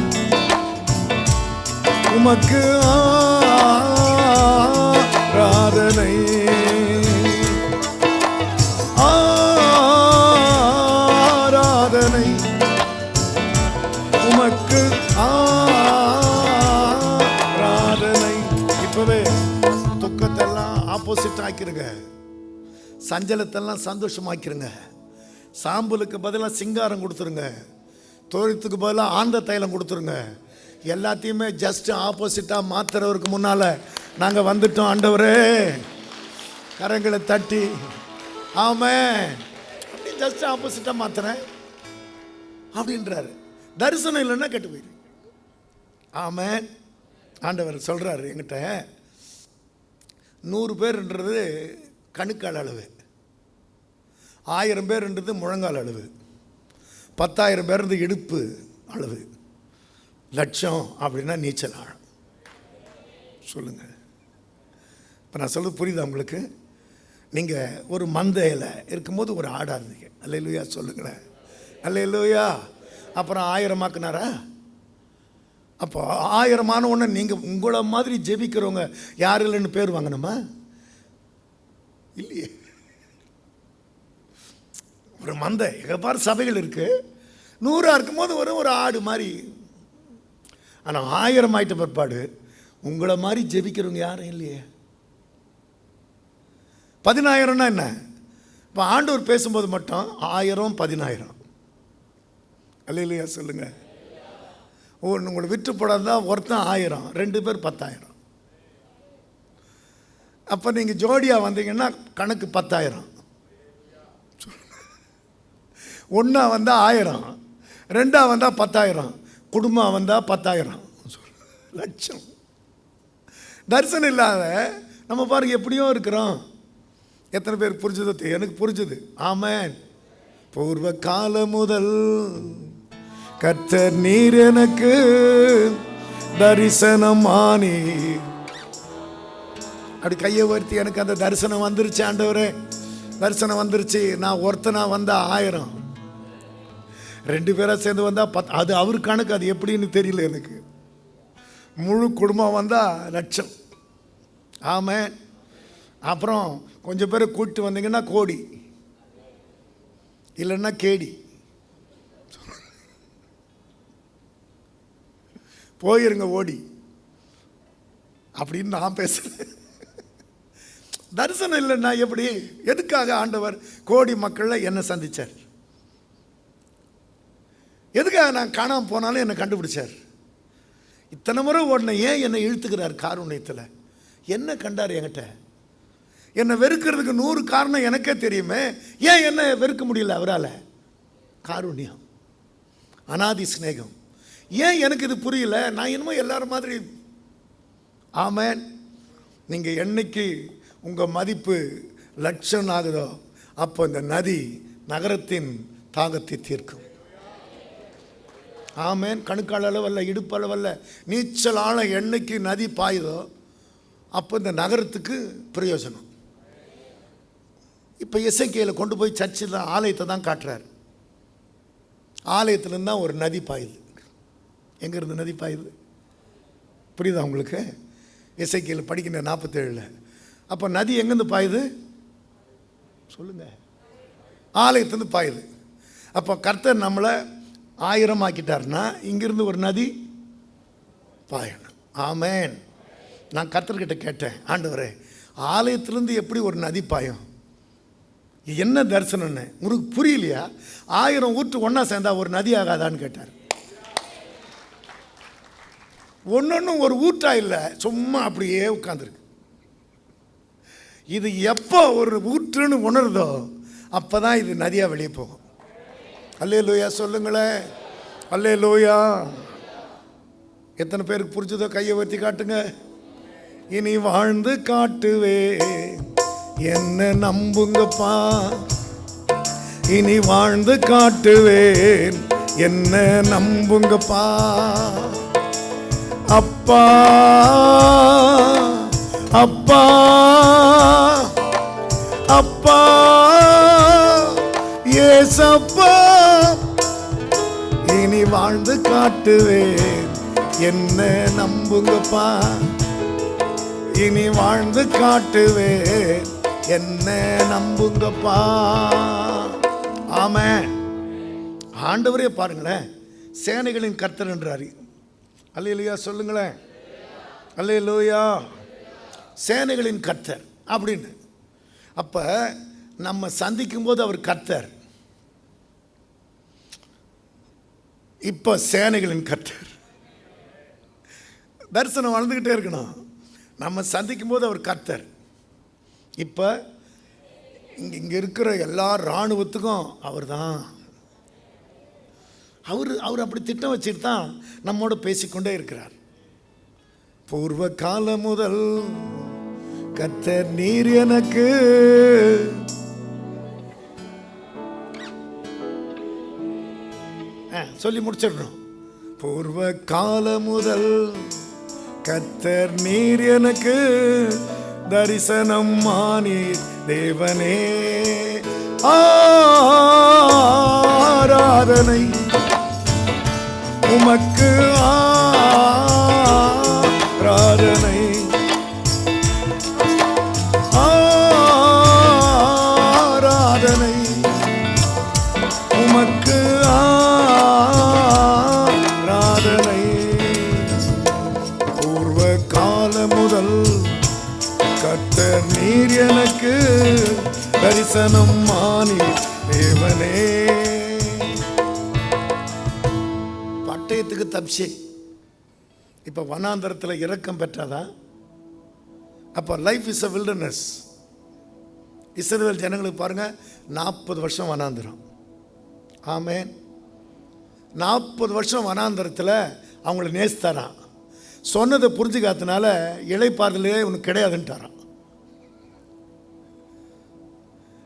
உமக்கு ஆராதனை, ஆராதனை உமக்கு ஆராதனை. இப்பவே துக்கத்தெல்லாம் ஆப்போசிட் ஆக்கிருங்க, சஞ்சலத்தெல்லாம் சந்தோஷமாக்கிருங்க. சாம்பலுக்கு பதிலாக சிங்காரம் கொடுத்துருங்க, தோழத்துக்கு பதிலாக ஆந்த தைலம் கொடுத்துருங்க. எல்லாத்தையுமே ஜஸ்ட் ஆப்போசிட்டாக மாத்துறவருக்கு முன்னால் நாங்கள் வந்துட்டோம். ஆண்டவரே, கரங்களை தட்டி ஆமென் அப்படி ஜஸ்ட் ஆப்போசிட்டாக மாத்துறேன் அப்படின்றாரு. தரிசனம் இல்லைன்னா கெட்டு போயிரு. ஆமென். ஆண்டவர் சொல்கிறாரு என்கிட்ட, 100 பேர்ன்றது கணுக்கால் அளவு, 1000 பேர்ன்றது முழங்கால் அளவு, 10,000 பேர்ன்றது இடுப்பு அளவு, 1,00,000 அப்படின்னா நீச்சல் ஆழம். சொல்லுங்கள். இப்போ நான் சொல்கிறது புரியுதா உங்களுக்கு? நீங்கள் ஒரு மந்தையில் இருக்கும்போது ஒரு ஆடாக இருந்தீங்க. அல்லேலூயா சொல்லுங்களேன். அல்லேலூயா. அப்புறம் 1000 ஆக்குனாரா? அப்போ 1000 ஆன உடனே நீங்கள் உங்களை மாதிரி ஜெபிக்கிறவங்க யார் இல்லைன்னு பேர் வாங்கணுமா? இல்லையே. ஒரு மந்தை எங்கே பாரு சபைகள் இருக்குது, 100 இருக்கும்போது வரும் ஒரு ஆடு மாதிரி. ஆனால் 1000 ஆயிட்ட பிற்பாடு உங்களை மாதிரி ஜெபிக்கிறவங்க யாரும் இல்லையே. 10000னா என்ன? இப்போ ஆண்டவர் பேசும்போது மட்டும் 1000 10000 அல்லேலூயா சொல்லுங்க. உங்களை விட்டு போடாதா ஒருத்தன் 1000, 2 பேர் 10000. அப்போ நீங்கள் ஜோடியாக வந்தீங்கன்னா கணக்கு 10000. ஒன்றா வந்தால் 1000, 2ஆ வந்தால் 10000, குடும்பம் வந்தால் 10000 லட்சம். தரிசனம் இல்லாத நம்ம பாருங்க எப்படியோ இருக்கிறோம். எத்தனை பேர் புரிஞ்சதோ? எனக்கு புரிஞ்சுது. ஆமென். பூர்வ காலம் முதல் கர்த்தர் நீர் எனக்கு தரிசனமானி. அப்படி கையை உயர்த்தி, எனக்கு அந்த தரிசனம் வந்துருச்சு ஆண்டவரே, தரிசனம் வந்துருச்சு. நான் ஒருத்தனா வந்தா 1000, 2 பேரா சேர்ந்து வந்தா 10. அது அவர் கணக்கு, அது எப்படின்னு தெரியல எனக்கு. முழு குடும்பம் வந்தா லட்சம். ஆமென். அப்புறம் கொஞ்சம் பேரை கூப்பிட்டு வந்தீங்கன்னா கோடி, இல்லைன்னா கேடி. போயிருங்க ஓடி அப்படின்னு நான் பேசுறேன். தரிசனம் இல்லைன்னா எப்படி? எதுக்காக ஆண்டவர் கோடி மக்களில் என்னை சந்திச்சார்? எதுக்காக நான் காணாமல் போனாலும் என்னை கண்டுபிடிச்சார்? இத்தனை முறை உடனே ஏன் என்னை இழுத்துக்கிறார் காருண்யத்தில்? என்ன கண்டார் என்கிட்ட? என்னை வெறுக்கிறதுக்கு 100 காரணம் எனக்கே தெரியுமே. ஏன் என்னை வெறுக்க முடியல அவரால்? காருண்யம், அநாதி சிநேகம். ஏன் எனக்கு இது புரியல? நான் இன்னமும் எல்லாரும் மாதிரி. ஆமென். நீங்கள் என்னைக்கு உங்கள் மதிப்பு லட்சம் ஆகுதோ அப்போ இந்த நதி நகரத்தின் தாகத்தை தீர்க்கும். ஆமென். கணுக்கால் அளவல்ல, இடுப்பளவல்ல, நீச்சல் ஆழம் என்னைக்கு நதி பாயுதோ அப்போ இந்த நகரத்துக்கு பிரயோஜனம். இப்போ எசேக்கியேலை கொண்டு போய் சர்ச்சில் ஆலயத்தை தான் காட்டுறார். ஆலயத்துலேருந்து தான் ஒரு நதி பாயுது. எங்கேருந்து நதி பாயுது? புரியுதா உங்களுக்கு? எசேக்கியேல் படிக்கிற 47. அப்போ நதி எங்கேருந்து பாயுது சொல்லுங்க? ஆலயத்துலேருந்து பாயுது. அப்போ கர்த்தர் நம்மளை 1000 ஆக்கிட்டார்னா இங்கிருந்து ஒரு நதி பாயணும். ஆமென். நான் கர்த்தர்கிட்ட கேட்டேன், ஆண்டவரே ஆலயத்திலேருந்து எப்படி ஒரு நதி பாயும்? என்ன தரிசனம்னு உங்களுக்கு புரியலையா? 1000 ஊற்று ஒன்றா சேர்ந்தா ஒரு நதி ஆகாதான்னு கேட்டார். ஒன்னொன்னும் ஒரு ஊற்றா இல்லை, சும்மா அப்படியே உட்காந்துருக்கு. இது எப்போ ஒரு ஊற்றுன்னு உணருதோ அப்போ தான் இது நதியாக வெளியே போகும். அல்லேலூயா சொல்லுங்களேன். அல்லேலூயா. எத்தனை பேருக்கு புரிஞ்சதோ கையை உயர்த்தி காட்டுங்க. இனி வாழ்ந்து காட்டுவே என்ன நம்புங்கப்பா, இனி வாழ்ந்து காட்டுவேன் என்ன நம்புங்கப்பா. அப்பா அப்பா அப்பா ஏசப்பா, இனி வாழ்ந்து காட்டுவேன் என்ன நம்புங்கப்பா, இனி வாழ்ந்து காட்டுவேன் என்ன நம்புங்கப்பா. ஆமென். ஆண்டவரே பாருங்களேன், சேனைகளின் கர்த்தர் என்றார். அல்லேலூயா சொல்லுங்களேன். அல்லேலூயா. சேனைகளின் கர்த்தர் அப்படின்னு. அப்போ நம்ம சந்திக்கும் போது அவர் கர்த்தர், இப்போ சேனைகளின் கர்த்தர். தரிசனம் வளர்ந்துக்கிட்டே இருக்கணும். நம்ம சந்திக்கும் போது அவர் கர்த்தர். இப்போ இங்கே இருக்கிற எல்லா இராணுவத்துக்கும் அவர் தான். அவர் அப்படி திட்டம் வச்சுட்டு தான் நம்மோட பேசிக்கொண்டே இருக்கிறார். பூர்வ காலம் முதல் கர்த்தர் நீர் எனக்கு சொல்லி முடிச்சிடணும். பூர்வ காலம் முதல் கர்த்தர் நீர் எனக்கு தரிசனம் ஆனீர் தேவனே. ஆராதனை உமக்கு, ஆராதனை ஆராதனை உமக்கு, ஆராதனை முதல் கர்த்தர் நீர் எனக்கு தரிசனம் மானி தேவனே. பட்டயத்துக்கு தப்சி இப்ப வனாந்தரத்தில் இரக்கம் பெற்றாதா? அப்போ லைஃப் இஸ் அ வில்டர்னஸ். இஸ்ரவேல் ஜனங்களுக்கு பாருங்க, 40 வருஷம் வனாந்தரம். ஆமென். 40 வருஷம் வனாந்தரத்தில் அவங்கள நேசித்தாரான். சொன்னதை புரிஞ்சுக்காதனால இளைப்பாறுதலே உனக்கு கிடையாதுன்ட்டாரான்.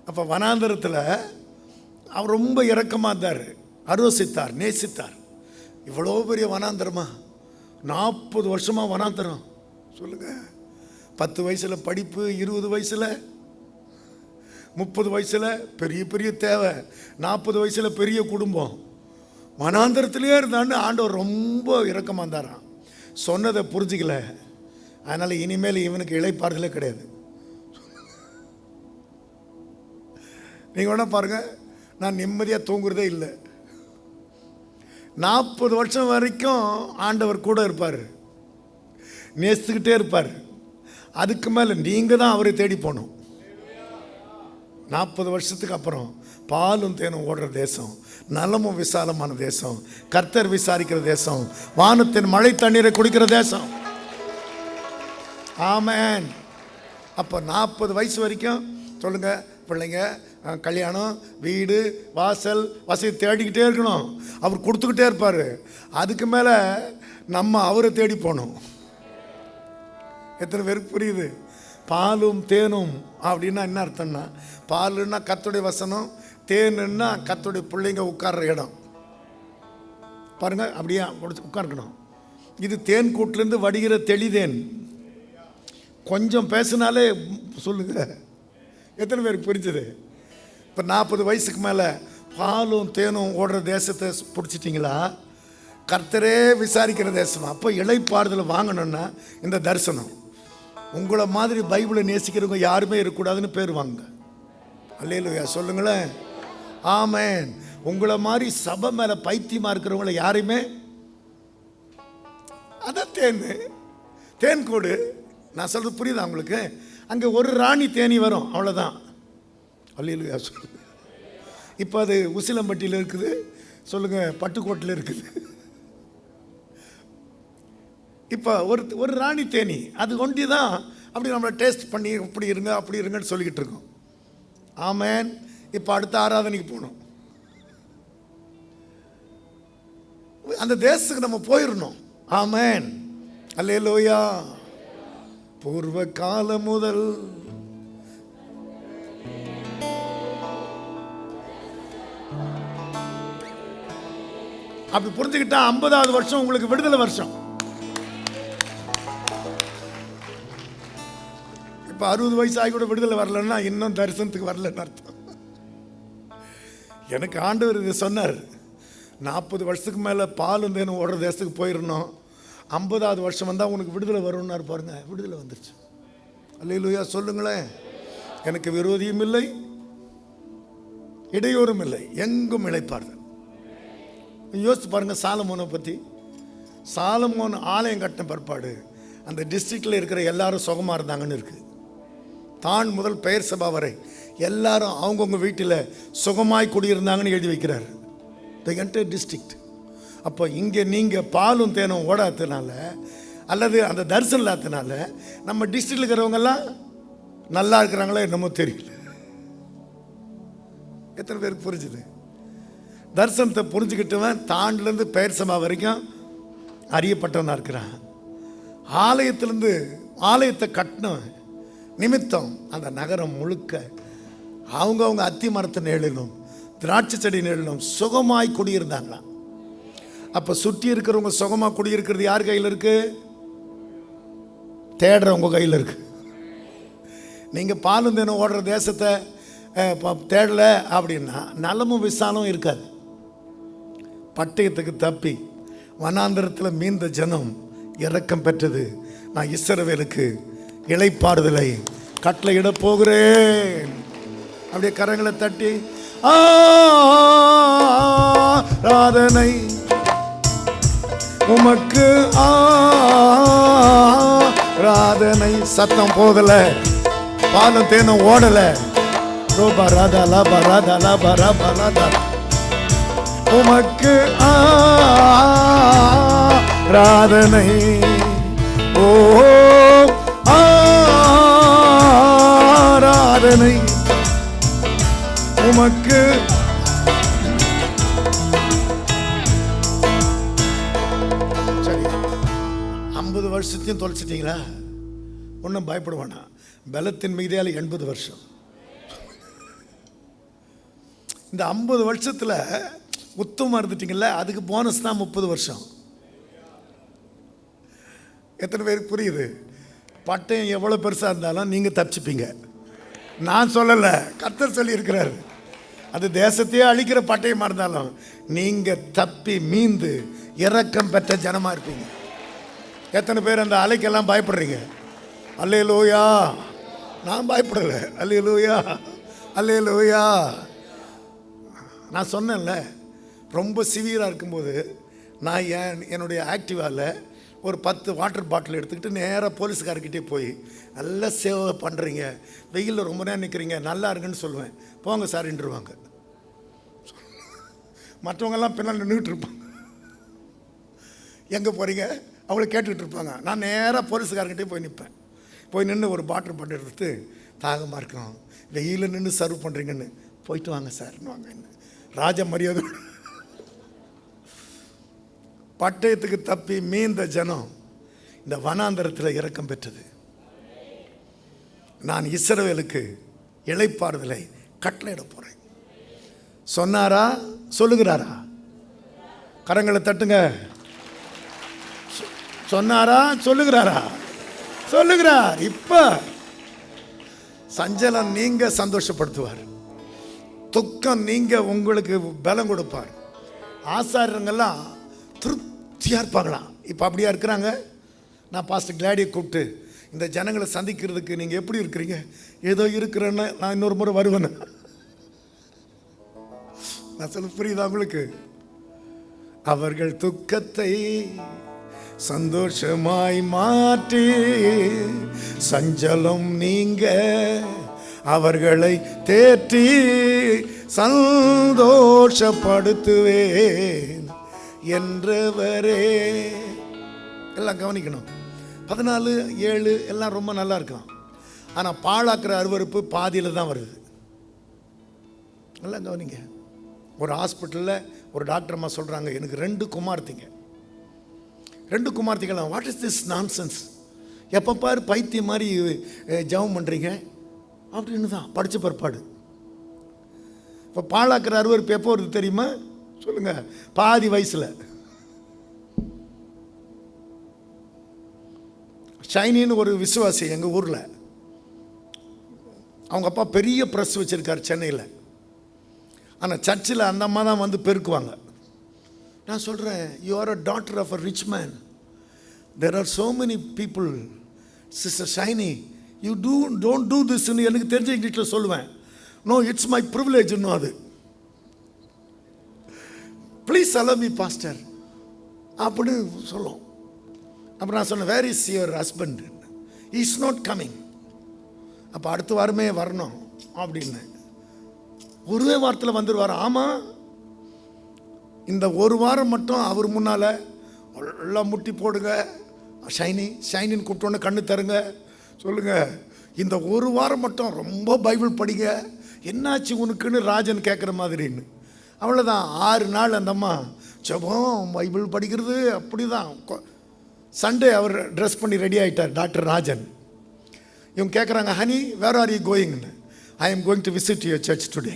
அப்போ வனாந்தரத்தில் அவர் ரொம்ப இரக்கமாக இருந்தார், அரோசித்தார், நேசித்தார். இவ்வளோ பெரிய வனாந்தரமா? 40 வருஷமாக வனாந்தரம். சொல்லுங்க, 10 வயசில் படிப்பு, 20 வயசில், 30 வயசில் பெரிய பெரிய தேவை, 40 வயசில் பெரிய குடும்பம், வனாந்தரத்திலே இருந்தான்னு ஆண்டவர் ரொம்ப இரக்கமாக இருந்தாராம். சொன்னதை புரிஞ்சிக்கல, அதனால் இனிமேல் இவனுக்கு இளைப்பாறுதலே கிடையாது. நீங்கள் வேணா பாருங்கள், நான் நிம்மதியாக தூங்குறதே இல்லை. 40 வருஷம் வரைக்கும் ஆண்டவர் கூட இருப்பார், நேசித்துக்கிட்டே இருப்பார். அதுக்கு மேலே நீங்கள் தான் அவரை தேடி போகணும். 40 வருஷத்துக்கு அப்புறம் பாலும் தேனும் ஓடுற தேசம், நலமும் விசாலமான தேசம், கர்த்தர் விசாரிக்கிற தேசம், வானத்தின் மழை தண்ணீரை குடிக்கிற தேசம். ஆமென். அப்போ 40 வயசு வரைக்கும் சொல்லுங்க, பிள்ளைங்க, கல்யாணம், வீடு, வாசல், வசதி தேடிக்கிட்டே இருக்கணும். அவர் கொடுத்துக்கிட்டே இருப்பார். அதுக்கு மேலே நம்ம அவரை தேடி போகணும். எத்தனை பேருக்கு புரியுது? பாலும் தேனும் அப்படின்னா என்ன அர்த்தம்னா, பாலுன்னா கர்த்தருடைய வசனம், தேனுன்னா கர்த்தருடைய பிள்ளைங்க உட்கார்ற இடம். பாருங்க, அப்படியே உட்கார்க்கணும். இது தேன் கூட்டிலேருந்து வடிகிற தெளிதேன். கொஞ்சம் பேசினாலே சொல்லுங்க, எத்தனை பேருக்கு புரிஞ்சுது? இப்போ 40 வயசுக்கு மேலே பாலும் தேனும் ஓடுற தேசத்தை பிடிச்சிட்டிங்களா? கர்த்தரே விசாரிக்கிற தேசம். அப்போ இளைப்பாறுதல் வாங்கணுன்னா இந்த தரிசனம். உங்களை மாதிரி பைபிளை நேசிக்கிறவங்க யாருமே இருக்கக்கூடாதுன்னு பேர் வாங்க. அல்லேலூயா சொல்லுங்களேன். ஆமென். உங்களை மாதிரி சபை மேலே பைத்தியமாக இருக்கிறவங்கள யாரையுமே, அதான் தேன் கூடு. நான் சொல்கிறது புரியுதா உங்களுக்கு? அங்கே ஒரு ராணி தேனி வரும், அவ்வளோதான். அல்லேலூயா சொல்லுங்க. இப்போ அது உசிலம்பட்டியில் இருக்குது, சொல்லுங்கள், பட்டுக்கோட்டில் இருக்குது. இப்போ ஒரு ராணி தேனி, அது ஒண்டி தான் அப்படி நம்மளை டேஸ்ட் பண்ணி இப்படி இருங்க அப்படி இருங்கன்னு சொல்லிக்கிட்டு இருக்கோம். ஆமென். இப்போ அடுத்த ஆராதனைக்கு போகணும், அந்த தேசத்துக்கு நம்ம போயிடணும். ஆமென். அல்லேலூயா. பூர்வ காலம் முதல் அப்படி புரிஞ்சுக்கிட்டா 50வது வருஷம் உங்களுக்கு விடுதலை வருஷம். இப்போ 60 வயசு ஆகி கூட விடுதலை வரலன்னா இன்னும் தரிசனத்துக்கு வரலன்னு அர்த்தம். எனக்கு ஆண்டவர் இது சொன்னார், 40 வருஷத்துக்கு மேலே பாலும் தேனும் ஓடுற தேசத்துக்கு போயிடணும், 50வது வருஷம் வந்தால் உனக்கு விடுதலை வரும்னாரு. பாருங்க, விடுதலை வந்துருச்சு. அல்லேலூயா சொல்லுங்களேன். எனக்கு விரோதியும் இல்லை, இடையூறும் இல்லை, எங்கும் இளைப்பாறுதல். யோசித்து பாருங்க, சாலமோனை பற்றி. சாலமோன் ஆலயம் கட்டின பிற்பாடு அந்த டிஸ்ட்ரிக்டில் இருக்கிற எல்லாரும் சுகமாக இருந்தாங்கன்னு இருக்குது. தான் முதல் பெயர் சபா வரை எல்லாரும் அவங்கவுங்க வீட்டில் சுகமாய் குடியிருந்தாங்கன்னு எழுதி வைக்கிறார், தி என்டையர் டிஸ்ட்ரிக்ட். அப்போ இங்கே நீங்கள் பாலும் தேனும் ஓடாததுனால அல்லது அந்த தரிசனம் இல்லாததுனால நம்ம டிஸ்ட்ரிக்டில் இருக்கிறவங்கெல்லாம் நல்லா இருக்கிறாங்களோ என்னமோ தெரியல. எத்தனை பேருக்கு புரிஞ்சுது? தரிசனத்தை புரிஞ்சுக்கிட்டவன் தாண்டிலேருந்து பெயர் சபா வரைக்கும் அறியப்பட்டவனாக இருக்கிறான். ஆலயத்திலேருந்து ஆலயத்தை கட்டினவன் நிமித்தம் அந்த நகரம் முழுக்க அவங்கவுங்க அத்தி மரத்து நிழலிலும் திராட்சை செடி நிழலிலும் சுகமாய் குடியிருந்தாங்களாம். அப்போ சுற்றி இருக்கிறவங்க சுகமாக குடியிருக்கிறது யார் கையில் இருக்கு? தேடுறவங்க கையில் இருக்கு. நீங்கள் பாலும் தேனும் ஓடுற தேசத்தை தேடலை அப்படின்னா நலமும் விசாலும் இருக்காது. பட்டயத்துக்கு தப்பி வனாந்தரத்தில் மீந்த ஜனம் இரக்கம் பெற்றது. நான் இஸ்ரவேலுக்கு இளைப்பாறுதலை கட்டளையிட போகிறேன். அப்படியே கரங்களை தட்டி ஆராதனை உமக்கு ஆராதனை சத்தம் போகல, பாலும் தேனும் ஓடல. ரோபா ராதா லாபா ராதா லாபா ராபா ராதா. உமக்கு ஆராதனை, ஓ ஆராதனை உமக்கு. சரி, 50 வருஷத்தையும் தொலைச்சிட்டீங்களா? ஒன்றும் பயப்படுவானா. பலத்தின் மிகுதியால் 80 வருஷம். இந்த 50 வருஷத்தில் உத்தமமாக இருந்துட்டீங்கல்ல, அதுக்கு போனஸ் தான் 30 வருஷம். எத்தனை பேருக்கு புரியுது? பட்டயம் எவ்வளோ பெருசாக இருந்தாலும் நீங்கள் தப்பிச்சுப்பீங்க. நான் சொல்லலை, கர்த்தர் சொல்லியிருக்கிறார். அது தேசத்தையே அழிக்கிற பட்டயமாக இருந்தாலும் நீங்கள் தப்பி மீந்து இரக்கம் பெற்ற ஜனமாக இருப்பீங்க. எத்தனை பேர் அந்த அலைக்கெல்லாம் பயப்படுறீங்க? அல்லேலூயா. நான் பயப்படலை. அல்லேலூயா, அல்லேலூயா. நான் சொன்னேன்ல, ரொம்ப சிவியராக இருக்கும்போது நான் என்னுடைய ஆக்டிவாவில் ஒரு 10 வாட்டர் பாட்டில் எடுத்துக்கிட்டு நேராக போலீஸ்காரர்கிட்டே போய், நல்லா சேவை பண்ணுறீங்க, வெயிலில் ரொம்ப நேரம் நிற்கிறீங்க, நல்லா இருக்குன்னு சொல்லுவேன். போங்க சார்ன்றுவாங்க. மற்றவங்கெல்லாம் பின்னால் நின்றுட்டு இருப்பாங்க. எங்கே போகிறீங்க அவங்கள கேட்டுக்கிட்டு இருப்பாங்க. நான் நேராக போலீஸ்காரர்கிட்டே போய் நிற்பேன். போய் நின்று ஒரு வாட்டர் பாட்டில் எடுத்து, தாகமாக இருக்கணும், வெயிலில் நின்று சர்வ் பண்ணுறீங்கன்னு, போயிட்டு வாங்க சார்ன்னு வாங்க. ராஜ மரியாதை. பட்டயத்துக்கு தப்பி மீந்த ஜனம் இந்த வனாந்தரத்தில் இரக்கம் பெற்றது. நான் இஸ்ரவேலுக்கு இளைப்பாறுதலை கட்டளையிட போறேன். சொன்னாரா? சொல்லுகிறாரா? கரங்களை தட்டுங்க. சொன்னாரா? சொல்லுகிறாரா? சொல்லுகிறார். இப்ப சஞ்சலம் நீங்க சந்தோஷப்படுத்துவார், துக்கம் நீங்க உங்களுக்கு பலம் கொடுப்பார். ஆசாரியங்கள்லாம் திருப்தியாக இருப்பாங்களாம். இப்போ அப்படியா இருக்கிறாங்க? நான் பாஸ்டர் கிளாடியை கூப்பிட்டு, இந்த ஜனங்களை சந்திக்கிறதுக்கு நீங்கள் எப்படி இருக்கிறீங்க? ஏதோ இருக்கிறேன்னு, நான் இன்னொரு முறை வருவேன்னு. நான் சொல்ல புரியுதா உங்களுக்கு? அவர்கள் துக்கத்தை சந்தோஷமாய் மாற்றி சஞ்சலம் நீங்க அவர்களை தேற்றி சந்தோஷப்படுத்துவேன் என்றவரே. எல்லாம் கவனிக்கணும். 14:7 எல்லாம் ரொம்ப நல்லா இருக்கலாம். ஆனால் பாழாக்கிற அருவருப்பு பாதியில் தான் வருது. எல்லாம் கவனிங்க. ஒரு ஹாஸ்பிட்டலில் ஒரு டாக்டர் அம்மா சொல்கிறாங்க, எனக்கு 2 குமார்த்திங்க. 2 குமார்த்திகள். What is this nonsense? எப்போ பாரு பைத்தியம் மாதிரி ஜெபம் பண்ணுறீங்க அப்படின்னு தான் படித்த பிற்பாடு. இப்போ பாழாக்கிற அருவருப்பு எப்போ வருது தெரியுமா? சொல்லுங்க. பாதி வயசில். ஷைனின்னு ஒரு விசுவாசி எங்கள் ஊரில், அவங்க அப்பா பெரிய ப்ரெஸ் வச்சுருக்கார் சென்னையில். ஆனால் சர்ச்சில் அந்த அம்மா தான் வந்து பெருக்குவாங்க. நான் சொல்கிறேன், you are a daughter of a rich man. There are so many people. Sister Shiny, you don't do திஸ்ன்னு எனக்கு தெரிஞ்ச இங்கிலீஷில் சொல்லுவேன். No, it's my privilege. இன்னும் அது ப்ளீஸ் அலோவ் மீ பாஸ்டர் அப்படின்னு சொல்லும். அப்புறம் நான் சொன்னேன், where is your husband? Is not coming. அப்போ அடுத்த வாரமே வரணும் அப்படின்னு. ஒரே வாரத்தில் வந்துடுவார். ஆமாம், இந்த ஒரு வாரம் மட்டும் அவர் முன்னால் எல்லாம் முட்டி போடுங்க, ஷைனின்னு கூப்பிட்டோன்னு கண்ணு தருங்க, சொல்லுங்க, இந்த ஒரு வாரம் மட்டும் ரொம்ப பைபிள் படிங்க, என்னாச்சு உனக்குன்னு ராஜன் கேட்குற மாதிரின்னு. அவ்வளோதான். 6 நாள் அந்த அம்மா ஜெபம் பைபிள் படிக்கிறது. அப்படி தான். சண்டே அவர் ட்ரெஸ் பண்ணி ரெடி ஆகிட்டார் டாக்டர் ராஜன். இவங்க கேட்குறாங்க, ஹனி வேர் ஆர் யூ கோயிங்னு. I am going to visit your church today.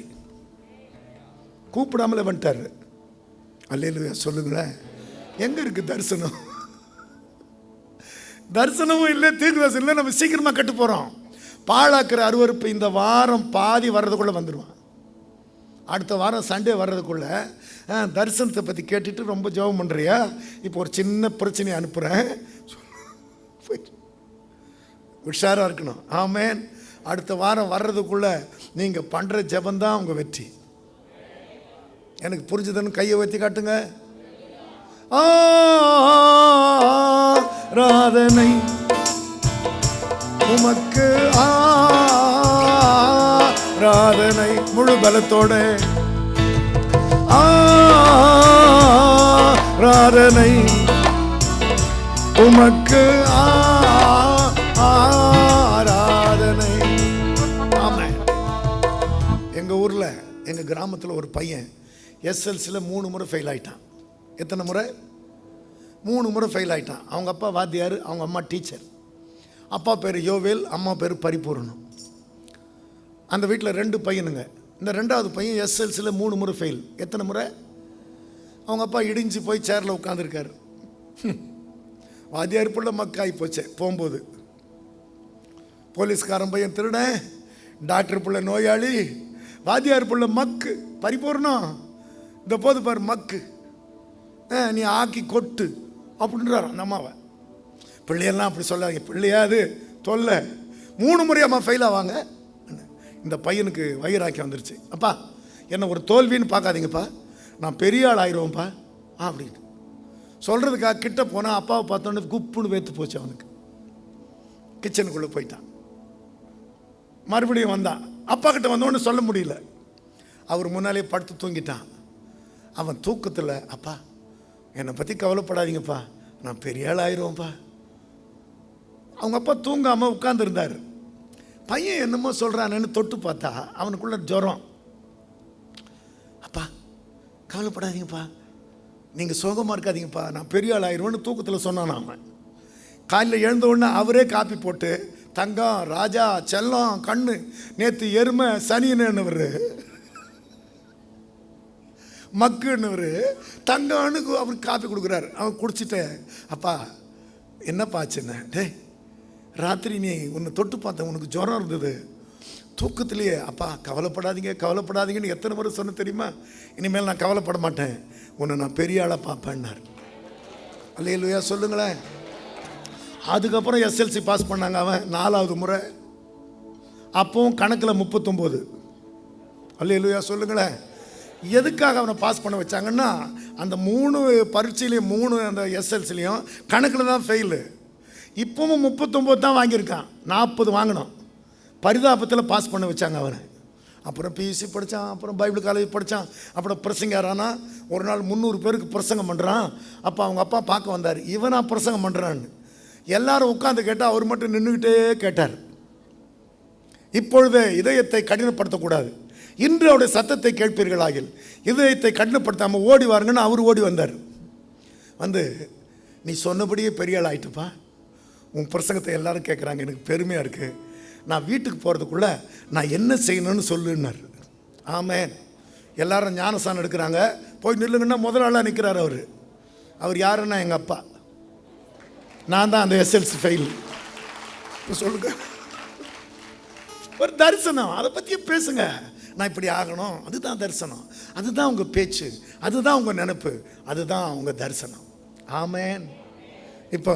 கூப்பிடாமலே வந்துட்டார். அல்லேலூயா சொல்லுங்களேன். எங்கே இருக்குது தரிசனம்? தரிசனமும் இல்லை, தீர்க்கதரிசனம் இல்லை. நம்ம சீக்கிரமாக கட்டு போகிறோம். பாழாக்கிற அருவருப்பு இந்த வாரம் பாதி வர்றதுக்குள்ளே வந்துடுவான். அடுத்த வாரம் சண்டே வர்றதுக்குள்ளே தரிசனத்தை பற்றி கேட்டுட்டு ரொம்ப ஜெபம் பண்ணுறியா, இப்போ ஒரு சின்ன பிரச்சனையை அனுப்புகிறேன், உஷாராக இருக்கணும். ஆமேன். அடுத்த வாரம் வர்றதுக்குள்ளே நீங்கள் பண்ணுற ஜெபந்தான் உங்கள் வெற்றி. எனக்கு புரிஞ்சுதுன்னு கையை வைத்து காட்டுங்க. ஆராதனை உமக்கு ஆராதனை. முழு பலத்தோட ஆராதனை உமக்கு ஆராதனை. ஆமா, எங்க ஊர்ல எங்க கிராமத்தில் ஒரு பையன் எஸ்எல்சியில் 3 முறை ஃபெயில் ஆயிட்டான். எத்தனை முறை? 3 முறை ஃபெயில் ஆயிட்டான். அவங்க அப்பா வாத்தியார், அவங்க அம்மா டீச்சர். அப்பா பேர் யோவேல், அம்மா பேர் பரிபூர்ணம். அந்த வீட்டில் 2 பையனுங்க. இந்த 2வது பையன் எஸ்எல்சியில் 3 முறை ஃபெயில். எத்தனை முறை? அவங்க அப்பா இடிஞ்சு போய் சேரில் உட்காந்துருக்காரு. வாத்தியார் பிள்ளை மக்காய் போச்சே. போகும்போது போலீஸ்காரன் பையன் திருடன், டாக்டர் பிள்ளை நோயாளி, வாத்தியார் பிள்ளை மக்கு பரிபூர்ணம். இந்த போது பாரு மக்கு, நீ ஆக்கி கொட்டு அப்படின்றார் அந்த அம்மாவை. பிள்ளையெல்லாம் அப்படி சொல்லாங்க, பிள்ளையாது தொல்லை, 3 முறை அம்மா ஃபெயில் ஆவாங்க. இந்த பையனுக்கு வயிறாக்கி வந்துருச்சு. அப்பா என்ன ஒரு தோல்வின்னு பார்க்காதீங்கப்பா, நான் பெரிய ஆள் ஆயிடுவோம்ப்பா அப்படின்னு சொல்கிறதுக்காக கிட்ட போனால் அப்பாவை பார்த்தோன்னே குப்புன்னு வேத்து போச்சு. அவனுக்கு கிச்சனுக்குள்ளே போயிட்டான். மறுபடியும் வந்தான். அப்பா கிட்ட வந்தோன்னு சொல்ல முடியல. அவர் முன்னாலே படுத்து தூங்கிட்டான். அவன் தூக்கத்தில், அப்பா என்னை பற்றி கவலைப்படாதீங்கப்பா, நான் பெரிய ஆள் ஆயிடுவோம்ப்பா. அவங்க அப்பா தூங்காமல் உட்கார்ந்துருந்தார். பையன் என்னமோ சொல்கிறானேன்னு தொட்டு பார்த்தா அவனுக்குள்ள ஜுரம். அப்பா கவலைப்படாதீங்கப்பா, நீங்கள் சோகமாக இருக்காதீங்கப்பா, நான் பெரிய ஆள் ஆயிடுவேன்னு தூக்கத்தில் சொன்னான். அவன் காலையில் எழுந்த உடனே அவரே காப்பி போட்டு, தங்கம் ராஜா செல்லம் கண்ணு நேற்று எருமை சனியன்னுவர், மக்குன்னவர் தங்கன்னு அவருக்கு காப்பி கொடுக்குறாரு. அவன் குடிச்சிட்ட, அப்பா என்னப்பா ஆச்சுன்னு, டே ராத்திரி நீ உன்னை தொட்டு பார்த்தேன், உனக்கு ஜுரம் இருந்தது தூக்கத்திலேயே. அப்பா கவலைப்படாதீங்க கவலைப்படாதீங்கன்னு எத்தனை முறை சொன்ன தெரியுமா? இனிமேல் நான் கவலைப்பட மாட்டேன், உன்னை நான் பெரிய ஆளாக பார்ப்பேன்னார். அல்லேலூயா சொல்லுங்களேன். அதுக்கப்புறம் எஸ்எல்சி பாஸ் பண்ணாங்க. அவன் 4வது முறை. அப்பவும் கணக்கில் 39. அல்லேலூயா சொல்லுங்களேன். எதுக்காக அவனை பாஸ் பண்ண வச்சாங்கன்னா, அந்த 3 பரீட்சையிலையும் 3 அந்த எஸ்எல்சிலையும் கணக்கில் தான் ஃபெயிலு. இப்பவும் 39 தான் வாங்கியிருக்கான். 40 வாங்கினோம். பரிதாபத்தில் பாஸ் பண்ண வச்சாங்க அவனை. அப்புறம் பியூசி படித்தான், அப்புறம் பைபிள் காலேஜ் படித்தான், அப்புறம் பிரசங்காரானா. ஒரு நாள் 300 பேருக்கு பிரசங்கம் பண்ணுறான். அப்போ அவங்க அப்பா பார்க்க வந்தார், இவனா பிரசங்கம் பண்ணுறான்னு. எல்லாரும் உட்காந்து கேட்டால் அவர் மட்டும் நின்றுக்கிட்டே கேட்டார். இப்பொழுது இதயத்தை கடினப்படுத்தக்கூடாது, இன்று அவருடைய சத்தத்தை கேட்பீர்களாகில் இதயத்தை கடினப்படுத்தாமல் ஓடி வாருங்கன்னு அவர் ஓடி வந்தார். வந்து, நீ சொன்னபடியே பெரிய ஆள் ஆகிட்டுப்பா, உன் பிரசங்கத்தை எல்லாரும் கேட்குறாங்க, எனக்கு பெருமையாக இருக்குது, நான் வீட்டுக்கு போகிறதுக்குள்ளே நான் என்ன செய்யணும்னு சொல்லுன்னார். ஆமேன். எல்லாரும் ஞானசானம் எடுக்கிறாங்க. போய் நில்லுங்கன்னா முதல் ஆளாக நிற்கிறார் அவர். அவர் யாருன்னா எங்கள் அப்பா. நான் தான் அந்த எஸ்எல்சி ஃபெயில். சொல்லுங்க, ஒரு தரிசனம், அதை பற்றியே பேசுங்க. நான் இப்படி ஆகணும், அதுதான் தரிசனம், அதுதான் உங்கள் பேச்சு, அதுதான் உங்கள் நினைப்பு, அதுதான் உங்கள் தரிசனம். ஆமேன். இப்போ